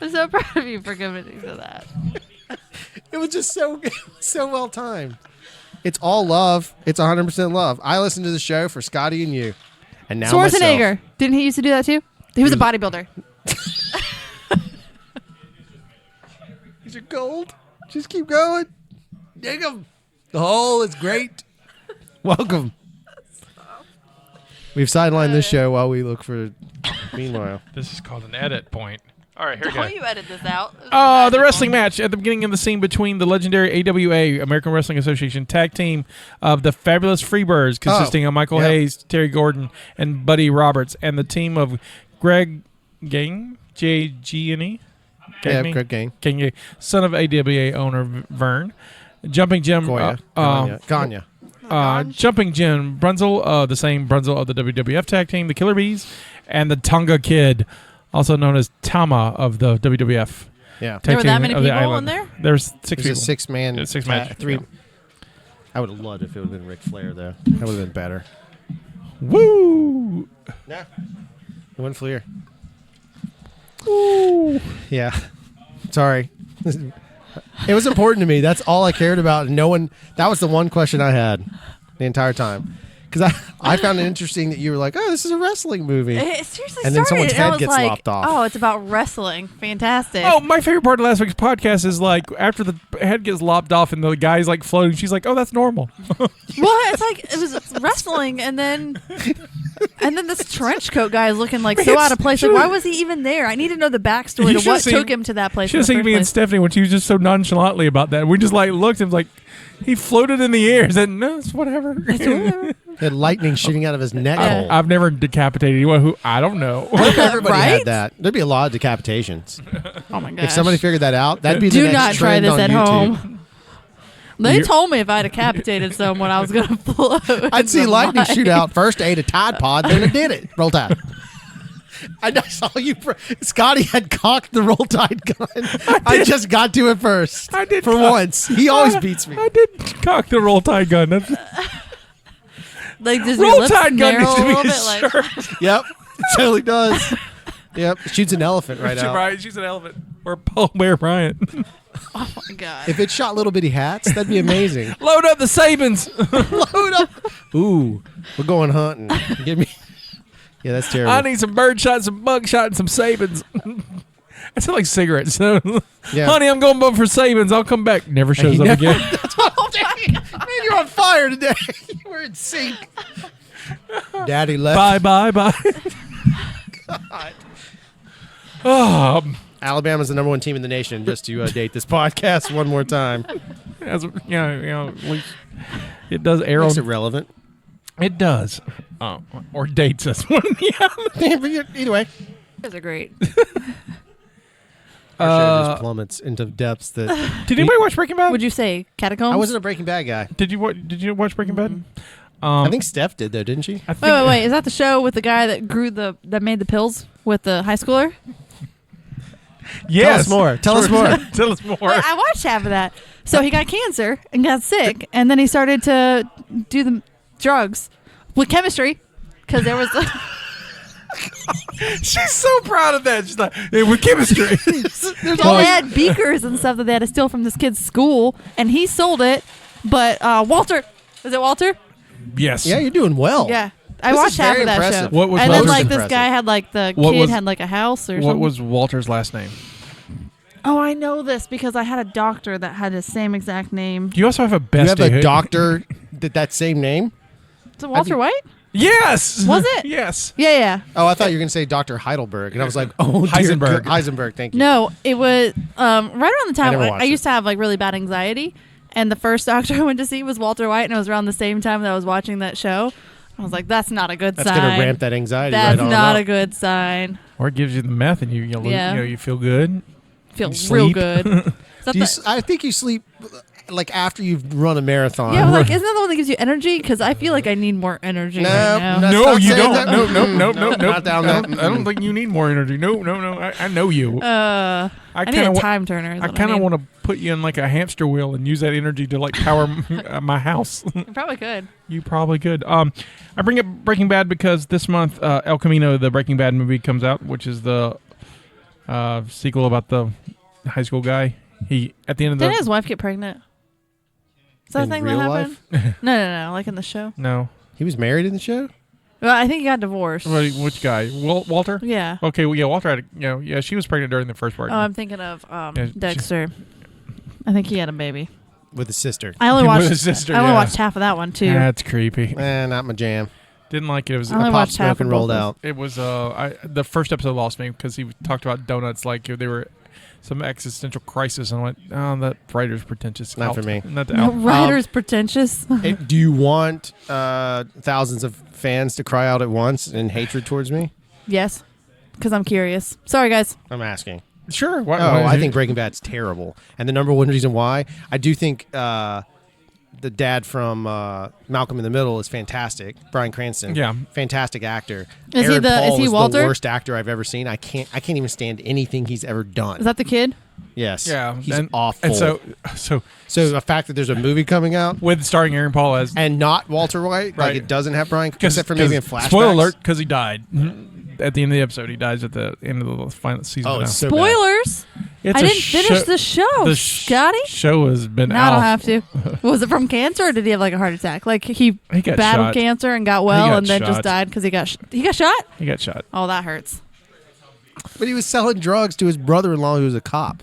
I'm so proud of you for committing to that. It was just so well timed. It's all love. It's 100% love. I listen to the show for Scotty and you. And now Schwarzenegger. myself. Didn't he used to do that too? He was a bodybuilder. These are gold. Just keep going. Dig 'em. The hole is great. Welcome. We've sidelined this show while we look for. Meanwhile, This is called an edit point. All right, here we go. Don't you edit this out. The wrestling match at the beginning of the scene between the legendary AWA, American Wrestling Association, tag team of the Fabulous Freebirds, consisting of Michael yep. Hayes, Terry Gordon, and Buddy Roberts, and the team of Greg Gang, J-G-N-E? yeah, Greg Gang. Gagne, son of AWA owner Vern, Jumping Jim, Goya. Ganya. Jumping Jim Brunzel, the same Brunzel of the WWF tag team, the Killer Bees, and the Tonga Kid, also known as Tama of the WWF. Yeah. Tag There were team that many of the people in island. there? There's six It was people. a six-man. Yeah, six-man. Three. Yeah. I would have loved if it would have been Ric Flair, though. That would have been better. Woo! Yeah. It went Flair. Woo! Yeah. Sorry. It was important to me. That's all I cared about. No one. That was the one question I had the entire time. Because I found it interesting that you were like, oh, this is a wrestling movie. It seriously And then someone's started, and I head was gets like, lopped off. Oh, it's about wrestling. Fantastic. Oh, my favorite part of last week's podcast is like after the head gets lopped off and the guy's like floating, she's like, "Oh, that's normal." Well, it's like it's wrestling, and then this trench coat guy is looking like so Man, out of place. Like, why was he even there? I need to know the backstory You to what should've took seen- him to that place. Should have in the seen me first and place. Stephanie when she was just so nonchalantly about that. We just like looked and was like, he floated in the air. Said, "No, it's whatever." Had lightning shooting out of his neck hole. I've never decapitated anyone who I don't know. Everybody Right? had that. There'd be a lot of decapitations. Oh my gosh! If somebody figured that out, that'd be the do next not try trend this on at YouTube. home. They told me if I decapitated someone, I was going to float. I'd see in the lightning mud. shoot out. First ate a Tide Pod, then it did it. Roll Tide. I saw you. Scotty had cocked the Roll Tide gun. I just got to it first. I did for once. He always beats me. I did cock the roll tide gun. That's, Like, does Roll your lips Tide gun narrow needs to a be little a bit? Like, shirt. Yep, it totally does. Yep, shoots an elephant right out. Right, she's an elephant. Or Paul Bear Bryant. oh my god! If it shot little bitty hats, that'd be amazing. Load up the Sabins. Load up. Ooh, we're going hunting. Give me. Yeah, that's terrible. I need some bird shot, some bug shot, and some Sabins. That sounds like cigarettes. Yeah. Honey, I'm going for Sabins. I'll come back. Never shows up again. Man, you're on fire today. We're in sync. Daddy left. Bye. God. Oh, Alabama's the number 1 team in the nation. Just to date this podcast one more time. As, at least it does air Makes on. it relevant. It does. Or dates us. One of the Either way. You guys are great. Our show just plummets into depths that. Did anybody watch Breaking Bad? Would you say Catacombs? I wasn't a Breaking Bad guy. Did you watch Breaking Bad? I think Steph did though, didn't she? I think Wait. Is that the show with the guy that made the pills with the high schooler? Yes. Tell us more. Tell us more. I watched half of that. So he got cancer and got sick, and then he started to do the drugs with chemistry because there was. She's so proud of that. She's like, with chemistry. They had beakers and stuff that they had to steal from this kid's school, and he sold it. But Walter, is it Walter? Yes. Yeah, you're doing well. Yeah, I This watched is half very of that impressive. show. What was and then Walter's like impressive? this guy had like the What kid was- had like a house or What something. was Walter's last name? Oh, I know this because I had a doctor that had the same exact name. Do you also have a You bestie? have a doctor that same name? Is it Walter White? Yes. Was it? Yes. Yeah. Oh, I thought you were going to say Dr. Heidelberg. And I was like, oh, Heisenberg. Heisenberg, thank you. No, it was right around the time never I watched used to have like really bad anxiety, and the first doctor I went to see was Walter White, and it was around the same time that I was watching that show. I was like, that's not a good That's sign. going to ramp that anxiety That's right on not up. a good sign. Or it gives you the meth and you Yeah. you feel good. Feel You real sleep. good. Is that Do you, the- I think you sleep like after you've run a marathon. yeah, like isn't that the one that gives you energy? Because I feel like I need more energy No, right now. no. No, Stop you saying don't. that. No. Not down I that. don't think you need more energy. No. I know you. I need kinda a wa- time turner. I kind of want to put you in like a hamster wheel and use that energy to like power my house. to. Probably could. You probably could. I bring up Breaking Bad because this month El Camino, the Breaking Bad movie, comes out, which is the sequel about the high school guy. He at the end of the Didn't his wife get pregnant? Is that a In thing real that life? happened? No. Like in the show. no. He was married in the show? Well, I think he got divorced. Which guy? Walter. Yeah. Okay. Well, yeah. Walter had she was pregnant during the first part. Oh, I'm thinking of Yeah, Dexter. I think he had a baby. With his sister. I only With watched. his sister, I only yeah. watched half of that one too. That's creepy. Not my jam. Didn't like it. It was I only Pop watched half smoke and of rolled both out. It was the first episode lost me because he talked about donuts like they were some existential crisis, and I went, oh, that writer's pretentious. Not Out. for me. Not the No, out. writer's pretentious. Do you want thousands of fans to cry out at once in hatred towards me? Yes, because I'm curious. Sorry, guys. I'm asking. Sure. Why, I think Breaking Bad's terrible. And the number one reason why, I do think the dad from Malcolm in the Middle is fantastic. Bryan Cranston. Yeah. Fantastic actor. Is he Aaron the- Paul is he is Walter? the worst actor I've ever seen. I can't even stand anything he's ever done. Is that the kid? Yes. Yeah. He's and, awful. And so So the fact that there's a movie coming out with starring Aaron Paul as and not Walter White, Right. like it doesn't have Brian, except for maybe in flashbacks. Spoiler alert, because he died. At the end of the episode, he dies at the end of the final season. Oh, finale. it's so bad. Spoilers. It's I a didn't finish the show. The Scotty. show has been Now I out. don't have to. Was it from cancer, or did he have like a heart attack? Like he got battled shot. cancer and got well, got and then just shot. died because he got shot. He got shot. Oh, that hurts. But he was selling drugs to his brother-in-law who was a cop.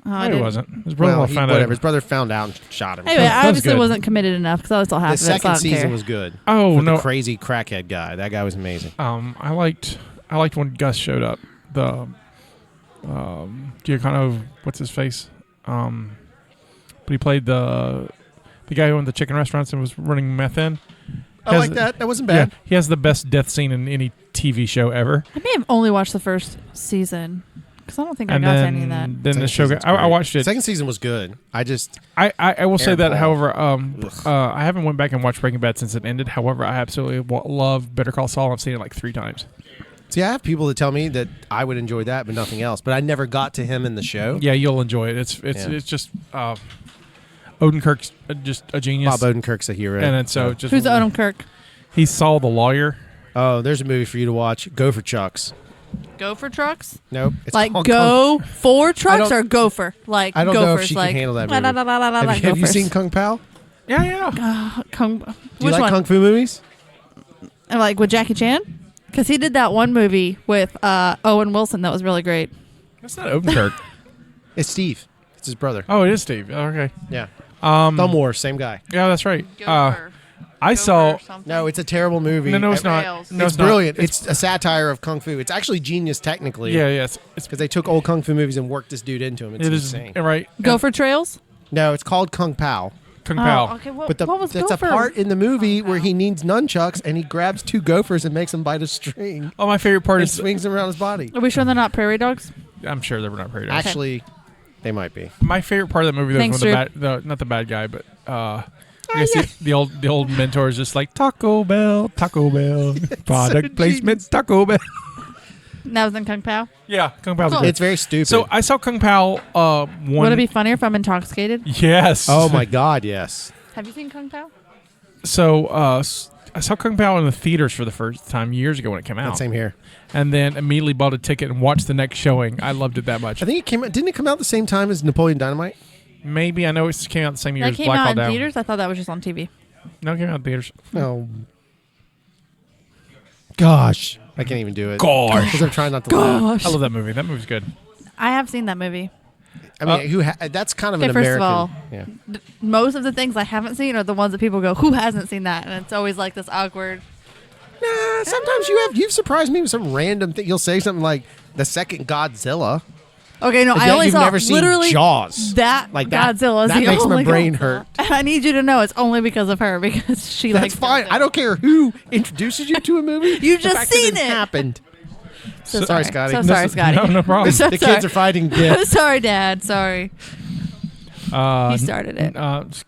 Oh, No, I he didn't. wasn't. His brother Well, found whatever. out. His brother found out and shot him. Anyway, That I was obviously good. wasn't committed enough because I saw half The of it. So I second don't season care. was good. Oh With no! the crazy crackhead guy. That guy was amazing. I liked when Gus showed up. The do you kind of what's his face? But he played the guy who owned the chicken restaurants and was running meth in. I like that. That wasn't bad. Yeah, he has the best death scene in any TV show ever. I may have only watched the first season because I don't think I And got to then, any of that. then the Second show. season's I great. watched it. Second season was good. I just I will say Aaron that, Paul. however, Ugh. I haven't went back and watched Breaking Bad since it ended. However, I absolutely love Better Call Saul. I've seen it like 3 times. see. I have people that tell me that I would enjoy that, but nothing else. But I never got to him in the show. Yeah, you'll enjoy it. It's just Odenkirk's just a genius. Bob Odenkirk's a hero. And it's so just Who's Odom Kirk? He's Saul the lawyer. Oh, there's a movie for you to watch. Go for Chucks. Go for trucks? Nope. It's Like called go for trucks don't- or gopher? Like I don't know if gophers, she can like, handle that la, movie. la, la, la, la, Have, la, you, have you gophers. seen Kung Pao? Yeah. Kung, Do you which like one? Kung Fu movies? And like with Jackie Chan? Because he did that one movie with Owen Wilson that was really great. That's not Odenkirk. It's Steve. It's his brother. Oh, it is Steve. Okay. Yeah. Thumb Thumb War, same guy. Yeah, that's right. Gopher. I saw. or something. No, it's a terrible movie. No, it's not. Rails. No, It's not. brilliant. It's a satire of kung fu. It's actually genius technically. Yeah, yes. It's Because they took old kung fu movies and worked this dude into them. It's it is insane. right. Gopher Trails. No, it's called Kung Pao. Kung Pao. Oh, okay. What, But what was that's Gopher? a part in the movie Kung where Pao. he needs nunchucks and he grabs two gophers and makes them bite a string Oh, my favorite part and is. swings them around his body. Are we sure they're not prairie dogs? I'm sure they were not prairie dogs. Actually, they might be. My favorite part of that movie, though, Thanks, was when not the bad guy, but the old mentor is just like Taco Bell, product placement, Taco Bell. That was in Kung Pao. Yeah, Kung Pao's Cool. good. It's very stupid. So I saw Kung Pao one. Would it be funnier if I'm intoxicated? Yes. oh my God, yes. Have you seen Kung Pao? So I saw Kung Pao in the theaters for the first time years ago when it came out, Same here. and then immediately bought a ticket and watched the next showing. I loved it that much. I think it came out. Didn't it come out the same time as Napoleon Dynamite? Maybe I know it came out the same year That as came Black out Hawk in Down. theaters? I thought that was just on TV. No, it came out in theaters. No. Gosh, I can't even do it. Gosh. Because I'm trying not to laugh. I love that movie. That movie's good. I have seen that movie. I mean, that's kind of an Okay, first American. of all, yeah. Most of the things I haven't seen are the ones that people go, who hasn't seen that? And it's always like this awkward. Nah, sometimes you've surprised me with some random thing. You'll say something like the second Godzilla. Okay, no, But I yet only you've saw never seen literally Jaws. that Like that- Godzilla. Is that the makes my only brain Godzilla. hurt. And I need you to know it's only because of her because she That's likes fine. Godzilla. I don't care who introduces you to a movie. You The just fact that seen it. happened. So Sorry, Scotty. So This sorry, is- Scotty. No problem. So The sorry. kids are fighting again. Sorry, Dad. Sorry. He started it.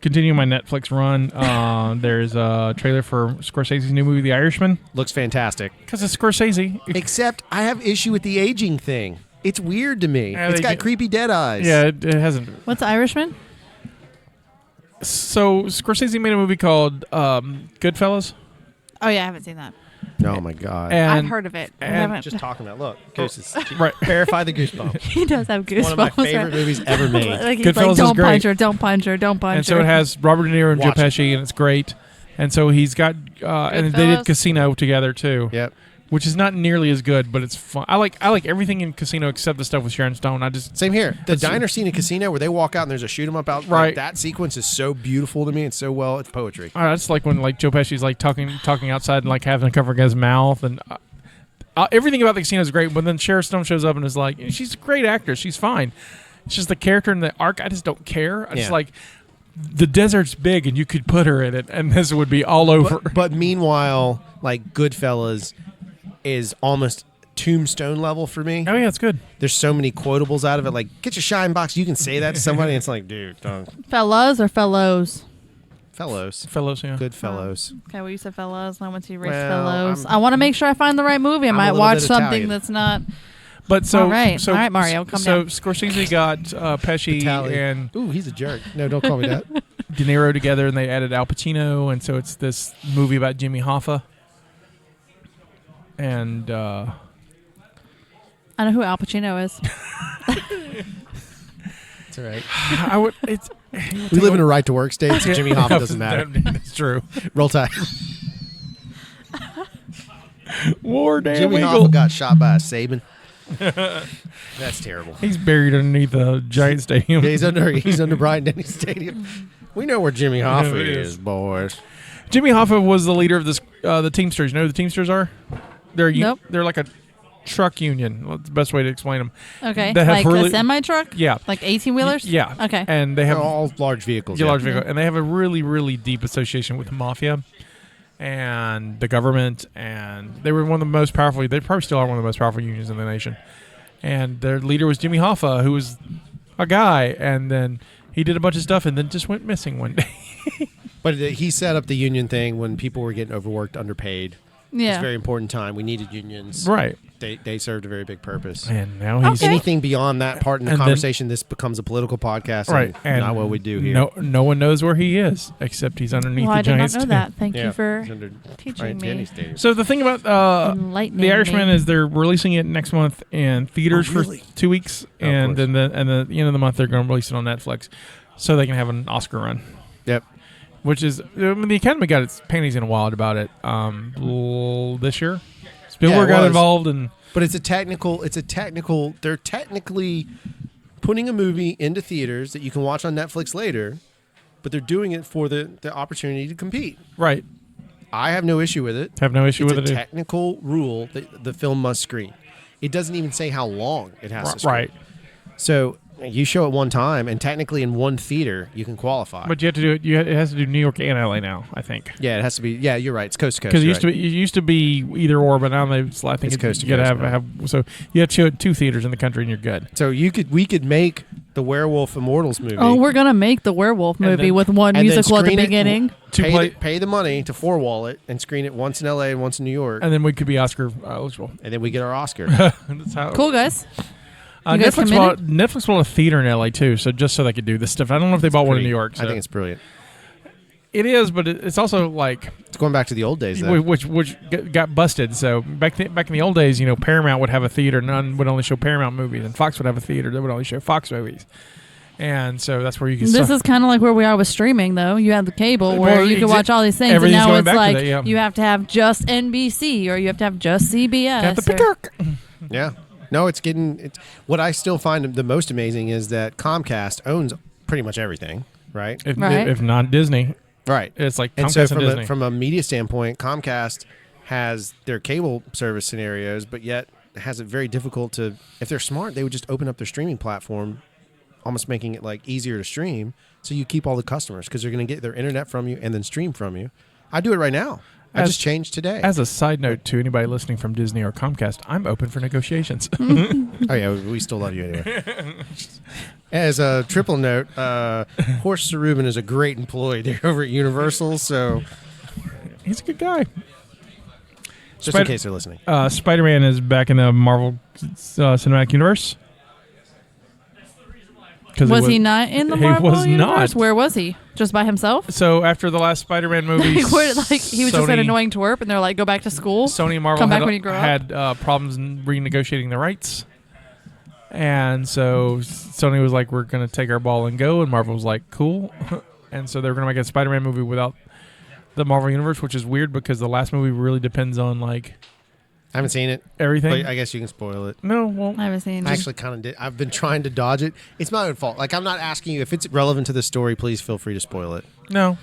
Continuing my Netflix run, there's a trailer for Scorsese's new movie, The Irishman. Looks fantastic. Because it's Scorsese. Except I have issue with the aging thing. It's weird to me. Yeah, It's they got do- creepy dead eyes. Yeah, it hasn't. What's the Irishman? So Scorsese made a movie called Goodfellas. Oh, yeah, I haven't seen that. Oh my God. And I've heard of it. I and haven't. Just talking about gooses. Right. Verify the goosebumps. He does have goosebumps. One of my favorite movies ever made. Like he's Goodfellas like, is don't great. punch her, don't punch her, don't punch And her. so it has Robert De Niro and Watch Joe it. Pesci, and it's great. And so he's got, and they Goodfellas? did Casino together too, Yep. which is not nearly as good, but it's fun. I like everything in Casino except the stuff with Sharon Stone. I just Same here. The Let's see. diner scene in Casino where they walk out and there's a shoot 'em up out. Right. Like, that sequence is so beautiful to me. It's so well. It's poetry. it's like when like Joe Pesci's like talking outside and like having a cover his mouth, and everything about the Casino is great. But then Sharon Stone shows up and is like, she's a great actress, she's fine. It's just the character and the arc. I just don't care. I just Yeah. like the desert's big and you could put her in it, and this would be all over. But meanwhile, like Goodfellas is almost Tombstone level for me. Oh yeah, it's good. There's so many quotables out of it. Like, get your shine box. You can say that to somebody. And it's like, dude, don't. Fellas or fellows? Fellows. Fellows, yeah. Good fellows. Okay, well, you said fellows, and I went to erase Well, fellows. I'm- I want to make sure I find the right movie. I I'm a might little watch bit something Italian. that's not. But so, All right. so All right, Mario, calm so down. Scorsese got Pesci Italian. and Ooh, he's a jerk. No, don't call me that. De Niro together, and they added Al Pacino, and so it's this movie about Jimmy Hoffa. And I know who Al Pacino is. It's all right. I would. It's We live in a right to work state, so Jimmy Hoffa doesn't matter. That's true. Roll Tide. War damn Jimmy Eagle. Hoffa got shot by a Saban. That's terrible. He's buried underneath a giant stadium. Yeah, he's under Bryant Denny Stadium. We know where Jimmy Hoffa it is, is. boys. Jimmy Hoffa was the leader of this the Teamsters. You know who the Teamsters are? Nope. They're like a truck union. That's the best way to explain them. Okay, That have like really- a semi truck. Yeah. Like 18-wheelers. Yeah. Okay. And they They're have all large vehicles. Yeah, yeah. large vehicle, and they have a really, really deep association with the mafia and the government, and they were one of the most powerful. They probably still are one of the most powerful unions in the nation. And their leader was Jimmy Hoffa, who was a guy, and then he did a bunch of stuff, and then just went missing one day. But he set up the union thing when people were getting overworked, underpaid. It's Yeah. a very important time. We needed unions. Right. They served a very big purpose. And now he's Okay. Anything beyond that part in the And then- conversation, this becomes a political podcast. right, And and not what we do here. No one knows where he is except he's underneath Well, the I did not giant know stadium. that. Thank Yeah, you for it's under teaching Bryant Denny me. Stadium. So the thing about Enlightening The Irishman me. is they're releasing it next month in theaters Oh, really? for 2 weeks, Oh, of and course. then the end of the month they're going to release it on Netflix, so they can have an Oscar run. Yep. Which is, I mean, the Academy got its panties in a wad about it this year. Spielberg Yeah, it got was. involved, and But they're technically putting a movie into theaters that you can watch on Netflix later, but they're doing it for the opportunity to compete. right. I have no issue with it. Have no issue It's with a it. technical rule that the film must screen. It doesn't even say how long it has to screen. Right. So you show it one time, and technically in one theater you can qualify. But you have to do it. It has to do New York and LA now, I think. Yeah, it has to be. Yeah, you're right. It's coast to coast. Because It it used to be either or, but now I think It's coast to you gotta coast have so you have to show it 2 theaters in the country, and you're good. So we could make the Werewolf Immortals movie. Oh, we're gonna make the werewolf And movie then- with one and then musical at the screen it- beginning. Pay the money to 4-wall it and screen it once in LA and once in New York, And then we could be Oscar eligible. and then we get our Oscar. That's how. Cool, guys. You guys Netflix bought a theater in LA too, so just so they could do this stuff. I don't know if they bought one in New York. I think it's brilliant. It is, but it's also like It's going back to the old days, though. which got busted. So back in the old days, Paramount would have a theater, none would only show Paramount movies, and Fox would have a theater that would only show Fox movies. And so that's where you can. This is kind of like where we are with streaming, though. You have the cable where Well, you can watch all these things, and everything's now going it's back to like that, yeah. you have to have just NBC or you have to have just CBS. Have the or- peacock. Yeah. No, it's what I still find the most amazing is that Comcast owns pretty much everything, right? Right. If not Disney, Right. it's like And Comcast so and Disney. from a media standpoint, Comcast has their cable service scenarios, but yet has it very difficult to, if they're smart, they would just open up their streaming platform, almost making it like easier to stream. So you keep all the customers because they're going to get their internet from you and then stream from you. I do it right now. I just changed today. As a side note to anybody listening from Disney or Comcast, I'm open for negotiations. Oh yeah, we still love you anyway. As a triple note, Horst Rubin is a great employee there over at Universal. So He's a good guy. just in case they're listening, Spider-Man is back in the Marvel Cinematic Universe. Was he not in the he Marvel was universe? not. Where was he? Just by himself? So after the last Spider-Man movie, He was just an annoying twerp, and they're like, go back to school. Sony and Marvel Come back when you grow had problems in renegotiating the rights. And so Sony was like, we're going to take our ball and go. And Marvel was like, cool. And so they were going to make a Spider-Man movie without the Marvel Universe, which is weird because the last movie really depends on like I haven't seen it. everything. But I guess you can spoil it. No, well, I haven't seen I actually kind of did. I've been trying to dodge it. It's my own fault. Like I'm not asking you if it's relevant to the story. Please feel free to spoil it. no.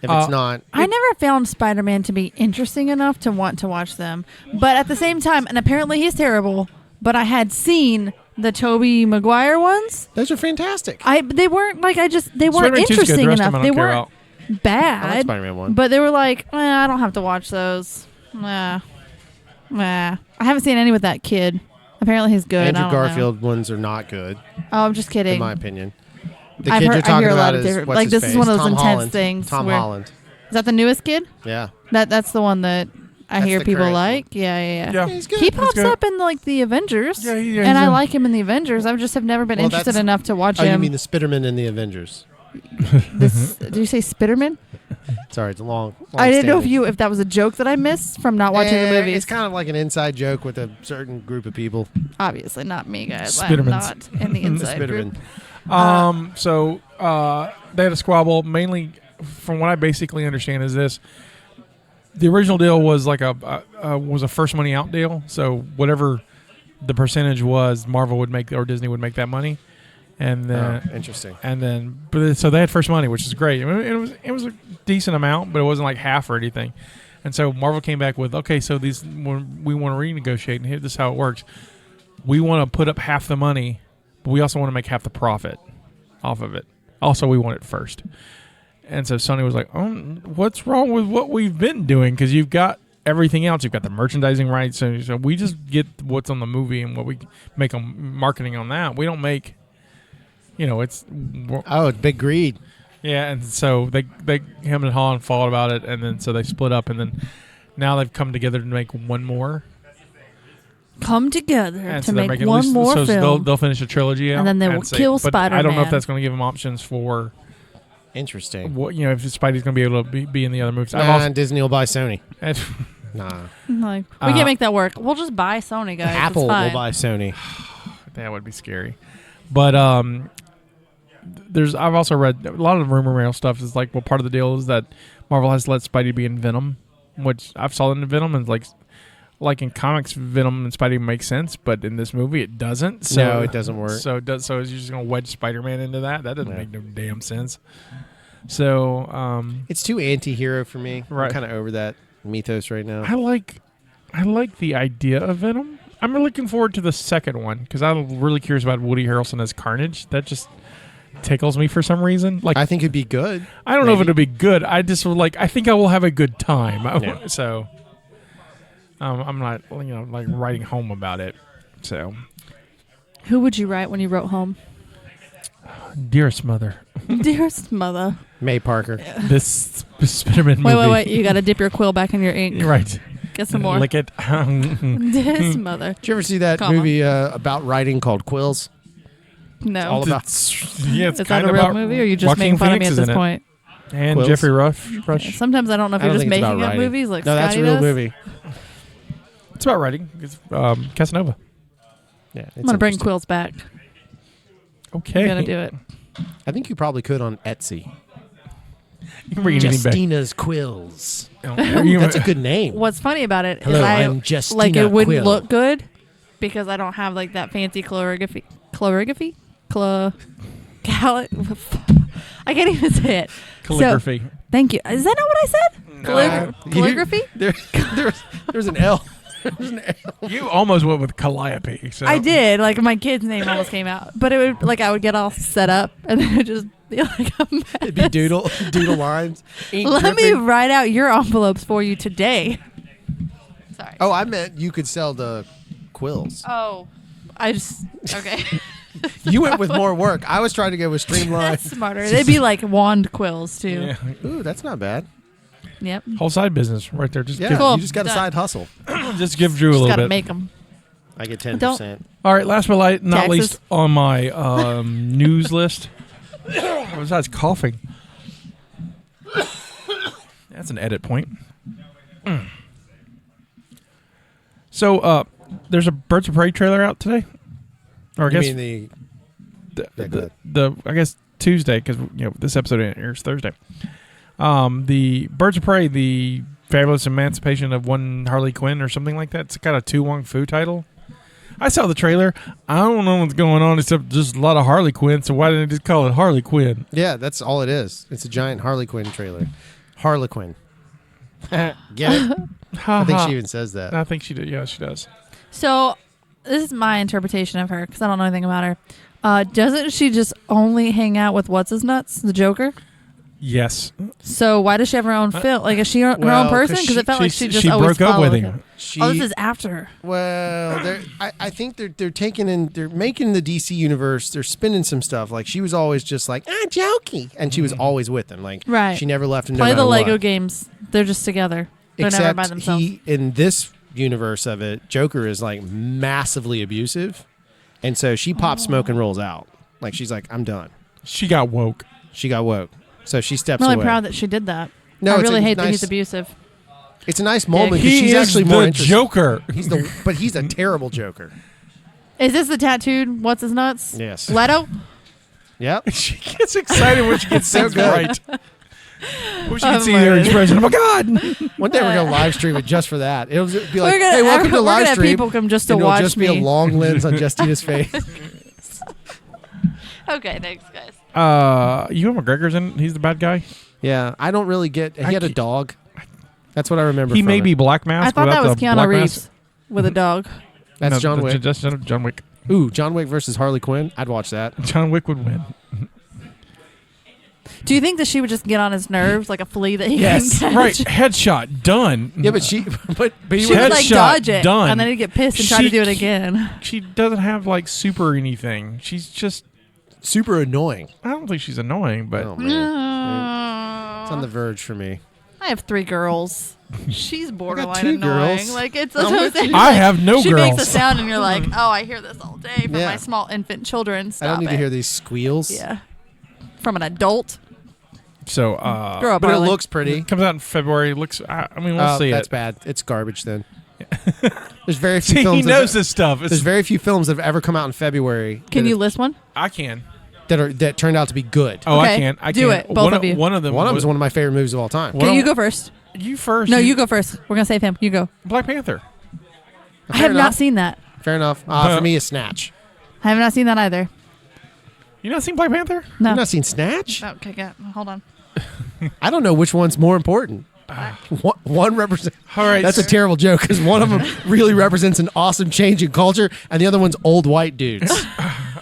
If it's not, I never found Spider-Man to be interesting enough to want to watch them. But at the same time, and apparently he's terrible, but I had seen the Tobey Maguire ones. those are fantastic. They weren't like they weren't Spider-Man 2's good. The interesting rest of enough. them I They don't care weren't about. bad. I like Spider-Man 1. But they were like, I don't have to watch those. I haven't seen any with that kid. Apparently he's good. Andrew I don't know. Garfield ones are not good, Oh, I'm just kidding. in my opinion. The I've kid heard- you're I talking hear a lot about of is different- what's like, his this is face? one of those Tom intense Holland. things Tom where- Holland. Is that the newest kid? Yeah. That's the one that I That's hear the people current like. Yeah. Yeah. He's good. He He's pops good. up in like the Avengers, Yeah, and he's I in- like him in the Avengers. I just have never been Well, interested that's- enough to watch Oh, you him. mean the Spiderman in the Avengers? Did you say Spiderman? Sorry, it's a long I didn't know standing. if that was a joke that I missed from not watching the movies. It's kind of like an inside joke with a certain group of people. Obviously not me, guys. I'm Spidermans. not in the The inside group. Spiderman. So they had a squabble. Mainly, from what I basically understand, is this: the original deal was like a first money out deal. So whatever the percentage was, Marvel would make or Disney would make that money, and then Interesting. so they had first money, which is great. I mean, it was a decent amount, but it wasn't like half or anything. And so Marvel came back with, okay, so we want to renegotiate, and this is how it works. We want to put up half the money, but we also want to make half the profit off of it. Also, we want it first. And so Sony was like, what's wrong with what we've been doing? Because you've got everything else. You've got the merchandising rights. So we just get what's on the movie and what we make on marketing on that. We don't make, it's... Oh, it's big greed. Yeah, and so him and Holland fought about it, and then so they split up, and then now they've come together to make one more. Come together And to so they're make making one more so film. They'll finish a trilogy out, And then they will kill but I don't know if Spider-Man. that's going to give them options for Interesting. what if Spidey's going to be able to be in the other movies. Nah, Disney will buy Sony. And Nah. Like, we can't make that work. We'll just buy Sony, guys. Apple it's fine. will buy Sony. that would be scary. But I've also read a lot of the rumor mill stuff is like, well, part of the deal is that Marvel has let Spidey be in Venom, which I've saw in Venom, and like in comics, Venom and Spidey make sense, but in this movie it doesn't. So No, it doesn't work. So is you just gonna wedge Spider-Man into that? That doesn't make no damn sense. So It's too anti-hero for me. Right. I'm kind of over that mythos right now. I like the idea of Venom. I'm looking forward to the second one because I'm really curious about Woody Harrelson as Carnage. That just tickles me for some reason. Like I think it'd be good. I don't know if it'll be good. I just I think I will have a good time. Yeah. So I'm not like writing home about it. So Who would you write when you wrote home? dearest mother, Dearest mother. May Parker. this Spider-Man movie. Wait. You got to dip your quill back in your ink. Right. Get some more. Lick it. Dearest mother. Did you ever see that Comma. movie about writing called Quills? No. all about- Yeah, it's Is that kind a of real about movie, or are you just Joaquin making fun of me Phoenix at is this in it. point? And Quills? Jeffrey Rush. Sometimes I don't know if I you're don't just think it's about making up writing. movies like No, that's a Scotty real does. movie. It's about writing. It's Casanova. Yeah, it's I'm gonna bring interesting. quills back. Okay. I'm gonna do it. I think you probably could on Etsy. You can bring anything back. Justina's Quills. You- That's a good name. What's funny about it is Hello, I'm Justina like it wouldn't Quill. look good because I don't have like that fancy calligraphy. I can't even say it. Calligraphy. So, thank you. Is that not what I said? Calligraphy? There's an L. There's an L. You almost went with Calliope. So. I did. Like my kid's name almost came out, but it would like I would get all set up and then it would just be like a mess. It'd be doodle lines. Ink Let me dripping. write out your envelopes for you today. Sorry. Oh, I meant you could sell the quills. Oh, I just okay. You went with more work. I was trying to go with streamlined. That's smarter. They'd be like wand quills too. Yeah. Ooh, that's not bad. Yep. Whole side business right there. Just Yeah, give, Cool. you just got a Done. side hustle. just give Drew a Just little gotta bit. make them. I get 10%. All right. Last but not Taxes. least on my news list. Besides coughing. That's an edit point. So there's a Birds of Prey trailer out today. Or I You guess mean the, Yeah, go the I guess Tuesday because this episode airs Thursday. The Birds of Prey, the Fabulous Emancipation of One Harley Quinn or something like that. It's got a Tu Wong Fu title. I saw the trailer. I don't know what's going on except just a lot of Harley Quinn. So why didn't they just call it Harley Quinn? Yeah, that's all it is. It's a giant Harley Quinn trailer. Harlequin. Get it? I think she even says that. I think she did. Yeah, she does. So this is my interpretation of her because I don't know anything about her. Doesn't she just only hang out with what's his nuts, the Joker? Yes. So why does she have her own film? Like, is she her Well, own person? 'cause Because it felt like she just she always broke up with followed him. Oh, this is after her. Well, I think they're taking in, they're making the DC universe. They're spinning some stuff. Like she was always just like jokey, and she was always with him. Like Right. she never left him. Play no the matter Lego what. games. They're just together. They're never by Except themselves. he in this universe of it, Joker is like massively abusive, and so she pops smoke and rolls out. Like she's like, I'm done. She got woke. She got woke, so she steps I'm really away. proud that she did that. No, I it's really a hate that he's nice- abusive. It's a nice moment because He she's is actually the more interesting. Joker. But he's a terrible Joker. Is this the tattooed what's his nuts? Yes. Leto? Yep. She gets excited when she gets So things good. right. Wish you could see my her God. expression. Oh my God! One day we're gonna live stream it just for that. It'll be like, We're gonna- hey, welcome to we're live gonna have stream. people come just to and it'll watch just be a me. long lens on Justina's face. Okay, thanks, guys. Ewan McGregor's in. He's the bad guy. Yeah, I don't really get. He had a dog. That's what I remember. He from may it. be Black Mask. I thought that without was the Keanu black Reeves mask. with a dog. That's No, John Wick. Just John Wick. Ooh, John Wick versus Harley Quinn. I'd watch that. John Wick would win. Do you think that she would just get on his nerves like a flea that he Yes, can catch? Right, headshot done. Yeah, but she. But he She would would. like Headshot dodge it, done. and then he'd get pissed and try to do it again. She doesn't have like super anything. She's just. Super annoying. I don't think she's annoying, but Oh man, it's on the verge for me. I have 3 girls. She's borderline 2 annoying. girls. Like it's. I'm with you. I have no she girls. makes a sound, and you're like, "Oh, I hear this all day from Yeah. my small infant children." Stop I don't need it. to hear these squeals. Yeah, from an adult. So, Grow up, But it Harley. looks pretty. it comes out in February. Looks. I mean, we'll see That's it. bad. It's garbage then. There's very few See, films. he knows this stuff. There's very few films that have ever come out in February. Can that you have- list one? I can. that turned out to be good? Oh, Okay, I can. I do can. it, both one of you. One of them. One of them was is one of my favorite movies of all time. One Okay, of- you go first. You first. No, you go first. We're gonna save him. You go. Black Panther. I have not enough. seen that. Fair enough. For me, a Snatch. I have not seen that either. You not seen Black Panther? No. You've not seen Snatch? Okay, hold on. I don't know which one's more important. One represents. All right. That's a terrible joke because one of them really represents an awesome change in culture, and the other one's old white dudes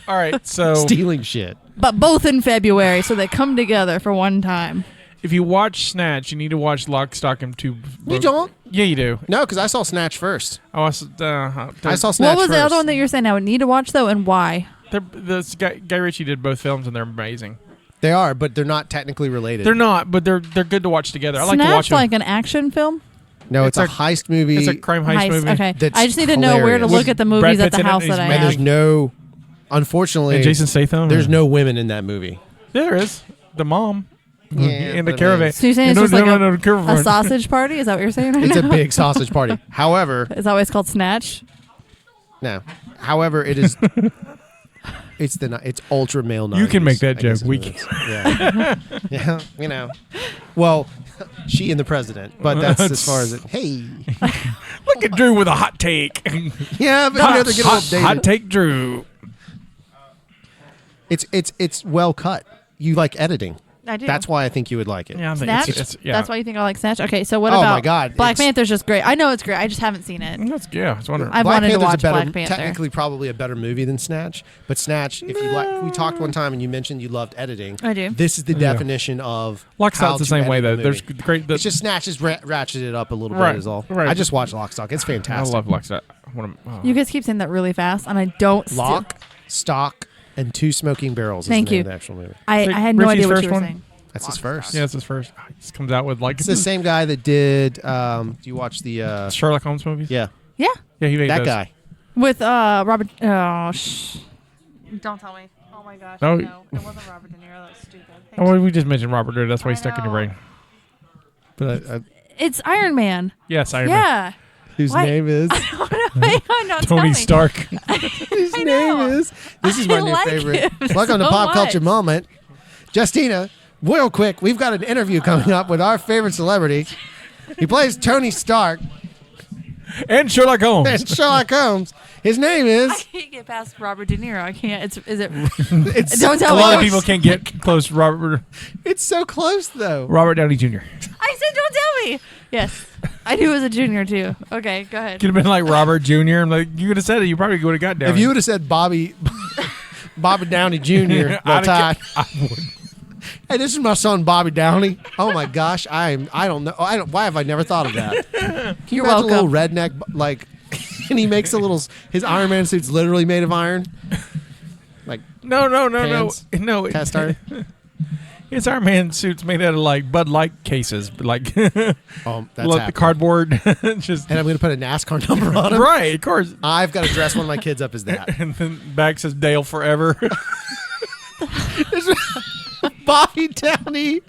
All right. So stealing shit. But both in February, so they come together for one time. if you watch Snatch, you need to watch Lock, Stock, and Two. You don't? Yeah, you do. No, because I saw Snatch first. Oh, I saw Snatch What was first. the other one that you're saying I would need to watch, though, and why? Guy Ritchie did both films, and they're amazing. They are, but they're not technically related. They're not, but they're good to watch together. I like Snatch to watch them. like an action film? No, it's a It's a- heist movie. It's a crime heist movie. Okay. That's I just need to know where to hilarious. look at the Brad movies at Pitt's the in it, house he's that I mad. And have. there's no, unfortunately, And Jason Statham. there's no women in that movie. Yeah, there is. The mom. Yeah, in the but caravan. So you're saying it's No, just like no, the a caravan. sausage party? Is that what you're saying right It's a now? big sausage party. However, Is that why it's called Snatch? no. However, it is. It's ultra male. 90s, You can make that I guess joke. We is what it is. Yeah. Yeah. Well, she and the president, but that's as far as it. Hey. Look at Drew with a hot take. Yeah, but you know, they're getting a little dated. hot take Drew. It's well cut. You like editing. I do. That's why I think you would like it. Yeah, I think Snatch? yeah. That's why you think I like Snatch? Okay, so what Oh about my God, Black it's- Panther's just great. I know it's great. I just haven't seen it. It's wonderful. I've Black wanted to Panther's watch a better, Black Panther. technically probably a better movie than Snatch. But Snatch, if you like, we talked one time and you mentioned you loved editing. I do. This is the definition of Lock, how Stock's the to same way, edit though. a There's movie. great. It's just Snatch is ratcheted up a little Right, bit is all. right. I just watched Lock, Stock. It's I fantastic. love Lock, Stock. Oh. You guys keep saying that really fast, and I don't. Lock, Stock, and Two Smoking Barrels. Thank is the name you. of the actual movie. I Is it had no Richie's idea what first you were one? saying. That's his first. Yeah, it's his first. He just comes out with like It's the same guy that did. Do you watch the? Sherlock Holmes movies. Yeah, Yeah, Yeah, he made that those. guy. with Robert. Oh, don't tell me. Oh my gosh. No. No, it wasn't Robert De Niro. That was stupid. Oh, well, we just mentioned Robert Downey. That's why he's I stuck in your know. brain. But It's Iron Man. Yes, I remember. Yeah. whose Why- name is? Hang on, don't tell Tony me. Stark. His I name know. is. This is my I new like favorite. him Welcome to so Pop Culture much. Moment. Justina, real quick, we've got an interview coming up with our favorite celebrity. He plays Tony Stark And Sherlock Holmes. and Sherlock Holmes. His name I is. can't get past Robert De Niro. I can't. Is it? It's Don't so tell A me. lot of close. people can't get close to Robert It's so close though. Downey Jr. I said, don't tell me. Yes, I knew it was a junior too. Okay, go ahead. Could have been like Robert Jr. I'm like, you could have said it. You probably would have got down. If you would have said Bobby Downey Jr. Roll Tide. I would. Hey, this is my son Bobby Downey. Oh my gosh, I don't know. Why have I never thought of that? Can you You're imagine a little welcome. redneck like, and he makes his Iron Man suit's literally made of iron. Like No, Pants? no. cast iron. His Iron Man suit's made out of like Bud Light cases, but like Oh, that's look, the happening. cardboard. Just And I'm going to put a NASCAR number on him. right, of course. I've got to dress one of my kids up as that. And then back says Dale forever. Bobby Downey.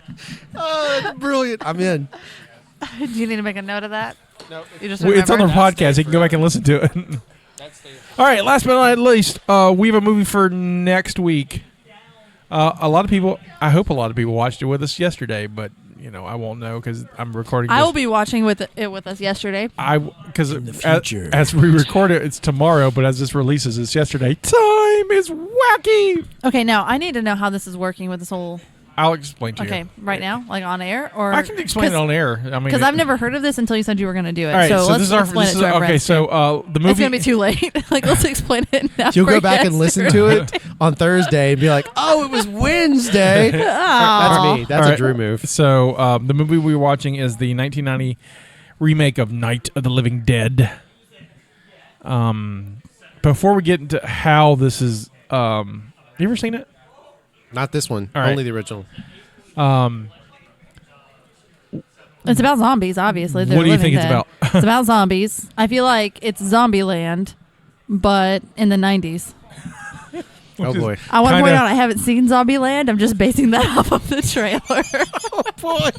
Oh, that's brilliant. I'm in. Do you need to make a note of that? No, You just It's on the remember? podcast. You can go back and listen to it. All right, last but not least, we have a movie for next week. A lot of people, I hope a lot of people watched it with us yesterday, but I won't know because I'm recording. I this. will be watching it with us yesterday. Because future. as we record it, it's tomorrow, but as this releases, it's yesterday. Time is wacky. Okay, now I need to know how this is working with this whole. I'll explain to you. Okay, right now, like on air, or I can explain it on air. I mean, because I've never heard of this until you said you were going to do it. All right, so so let's this is our explain it to our okay. friends. So the movie It's gonna be too late. Like, let's explain it now. You'll go for back and yesterday. listen to it on Thursday and be like, oh, it was Wednesday. That's Aw. me. That's All a right. Drew move. So the movie we're watching is the 1990 remake of Night of the Living Dead. Before we get into how this is, you ever seen it? Not this one. All right. Only the original. It's about zombies, obviously. They're What do you living think it's dead. about? It's about zombies. I feel like it's Zombieland, but in the 90s. Oh, boy. I want to point Kinda- out I haven't seen Zombieland. I'm just basing that off of the trailer. Oh, boy.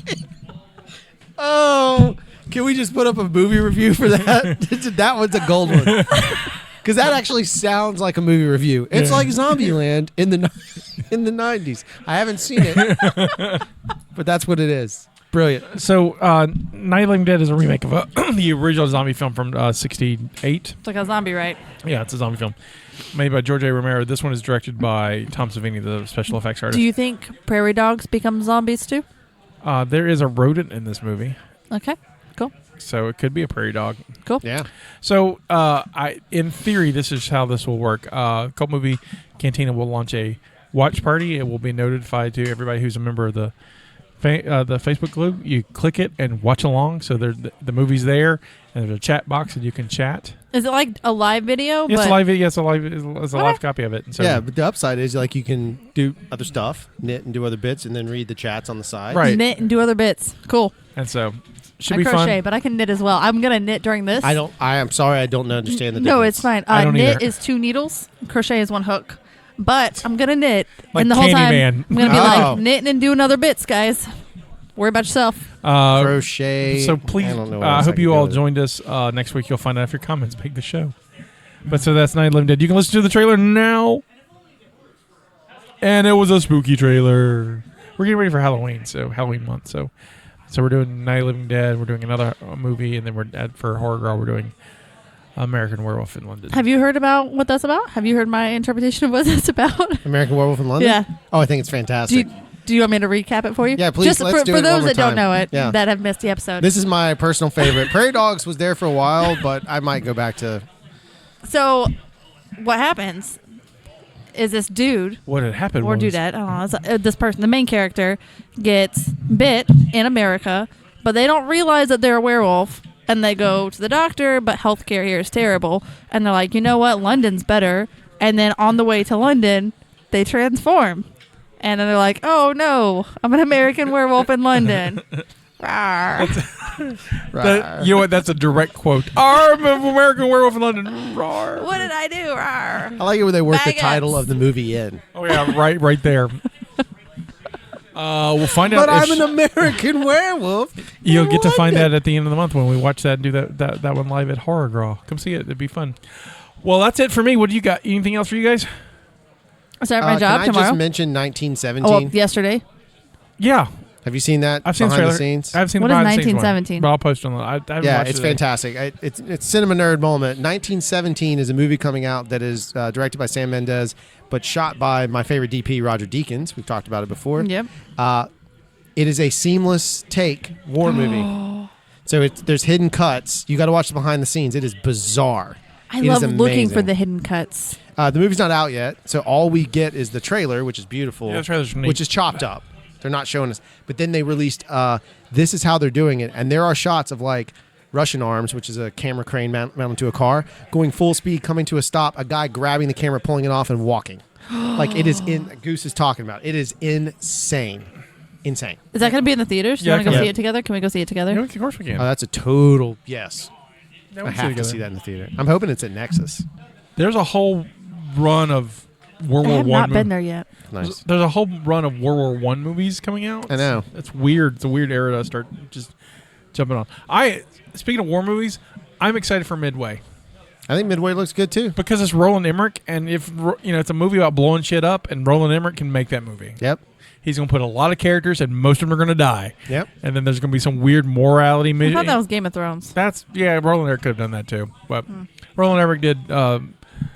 Oh, can we just put up a movie review for that? That one's a gold one. Because that actually sounds like a movie review. It's Yeah. like Zombieland in the 90s. I haven't seen it, but that's what it is. Brilliant. So Night of the Living Dead is a remake of the original zombie film from '68. It's like a zombie, right? Yeah, it's a zombie film made by George A. Romero. This one is directed by Tom Savini, the special effects artist. Do you think prairie dogs become zombies too? There is a rodent in this movie, Okay. Cool. so it could be a prairie dog. Cool. Yeah. So, in theory, this is how this will work. Cult Movie Cantina will launch a watch party. It will be notified to everybody who's a member of the Facebook group. You click it and watch along. So the movie's there, and there's a chat box, and you can chat. Is it like a live video? It's a live video. It's a live copy of it. And so, Yeah, but the upside is like you can do other stuff, knit and do other bits, and then read the chats on the side. Right. Knit and do other bits. Cool. And so, should I be crochet, fun. but I can knit as well. I'm gonna knit during this. I am sorry, I don't understand the difference. No, it's fine. I don't Knit either. is 2 needles. Crochet is 1 hook. But I'm gonna knit, Like and the whole time Candyman. I'm gonna be Oh. like knitting and doing other bits, guys. Worry about yourself. Crochet. So please, I don't know what I else hope can you go all with it. joined us. Next week, you'll find out if your comments make the show. But so that's Night of the Living Dead. You can listen to the trailer now. And it was a spooky trailer. We're getting ready for Halloween, so Halloween month. So we're doing Night of the Living Dead. We're doing another movie, and then for Horror Girl, we're doing American Werewolf in London. Have you heard about what that's about? Have you heard my interpretation of what that's about? American Werewolf in London? Yeah. Oh, I think it's fantastic. Do you want me to recap it for you? Yeah, please, Just let's for, do for it those one more that don't time. know it, Yeah. that have missed the episode. This is my personal favorite. Prairie Dogs was there for a while, but I might go back to... So, what happens is this dude What had happened or was... dudette, I don't know, this person, the main character, gets bit in America, but they don't realize that they're a werewolf, and they go to the doctor, but healthcare here is terrible, and they're like, you know what, London's better, and then on the way to London, they transform, and then they're like, oh no, I'm an American werewolf in London. Rawr. You know what? That's a direct quote. I'm an American Werewolf in London. Rawr. What did I do? Rawr. I like it when they work the Maggots. title of the movie in. Oh yeah, right there. We'll find out. But if I'm an American werewolf. You'll in get to find London. that at the end of the month when we watch that and do that one live at Horror Girl. Come see it. It'd be fun. Well, that's it for me. What do you got? Anything else for you guys? Start my job can I tomorrow. just mention 1917? Oh, well, yesterday. Yeah, Have you seen that I've seen the behind trailer. the scenes? I've seen What the is behind the scenes one, 1917? but I'll post it on. I haven't Yeah, watched it's it yet. fantastic. It's cinema nerd moment. 1917 is a movie coming out that is directed by Sam Mendes, but shot by my favorite DP, Roger Deakins. We've talked about it before. Yep. It is a seamless take war movie. So there's hidden cuts. You got to watch the behind the scenes. It is bizarre. I It is love looking for amazing. the hidden cuts. The movie's not out yet, so all we get is the trailer, which is beautiful, Yeah, the trailer's neat. which is chopped up. They're not showing us. But then they released, this is how they're doing it. And there are shots of like Russian arms, which is a camera crane mounted to a car, going full speed, coming to a stop, a guy grabbing the camera, pulling it off, and walking. Like it is Goose is talking about. It is insane. Insane. Is that going to be in the theaters? Do you Yeah, want to go yeah. see it together? Can we go see it together? Yeah, of course we can. That's a total yes. Yeah, I we'll have it to see together. that in the theater. I'm hoping it's at Nexus. There's a whole run of World I War have One. not been there yet. Nice. There's a whole run of World War One movies coming out. I know. It's weird. It's a weird era to start just jumping on. Speaking of war movies, I'm excited for Midway I think Midway looks good too. because it's Roland Emmerich, and if it's a movie about blowing shit up, and Roland Emmerich can make that movie. Yep. He's gonna put a lot of characters, and most of them are gonna die. Yep. And then there's gonna be some weird morality. I thought that was Game of Thrones. Roland Emmerich could have done that too, but Roland Emmerich did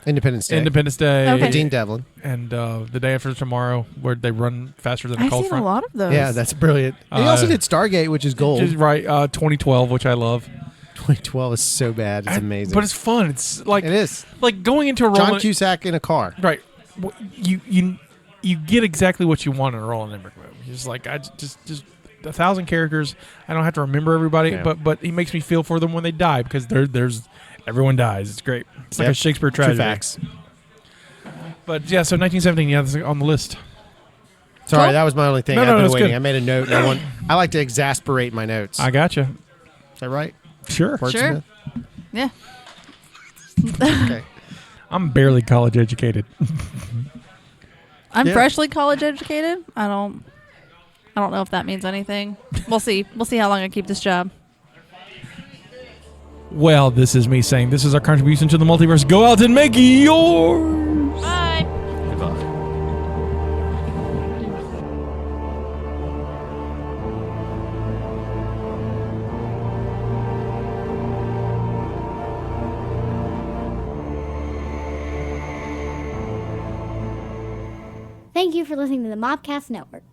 Independence Day. Independence Day Okay. Dean Devlin. and The Day After Tomorrow, where they run faster than a I've cold seen front. a lot of those. Yeah, that's brilliant. He also did Stargate, which is gold. Just right, 2012, which I love. 2012 is so bad. It's amazing. But it's fun. It's like It is. like going into a John Roland. Cusack in a car. Right. You get exactly what you want in a Roland Emmerich movie. He's like, I just 1,000 characters. I don't have to remember everybody, Yeah. but he makes me feel for them when they die because there's everyone dies. It's great. It's like Yep. a Shakespeare True tragedy. facts. But yeah, so 1917, yeah, that's on the list. Sorry, Cool. that was my only thing. No, I've no, been that's waiting. good. I made a note. I like to exasperate my notes. I gotcha. Is that right? Sure. Wordsmith? Yeah. Okay. I'm barely college educated. I'm Yeah. freshly college educated. I don't know if that means anything. We'll see. We'll see how long I keep this job. Well, this is me saying this is our contribution to the multiverse. Go out and make yours. Bye. Goodbye. Thank you for listening to the Mopcast Network.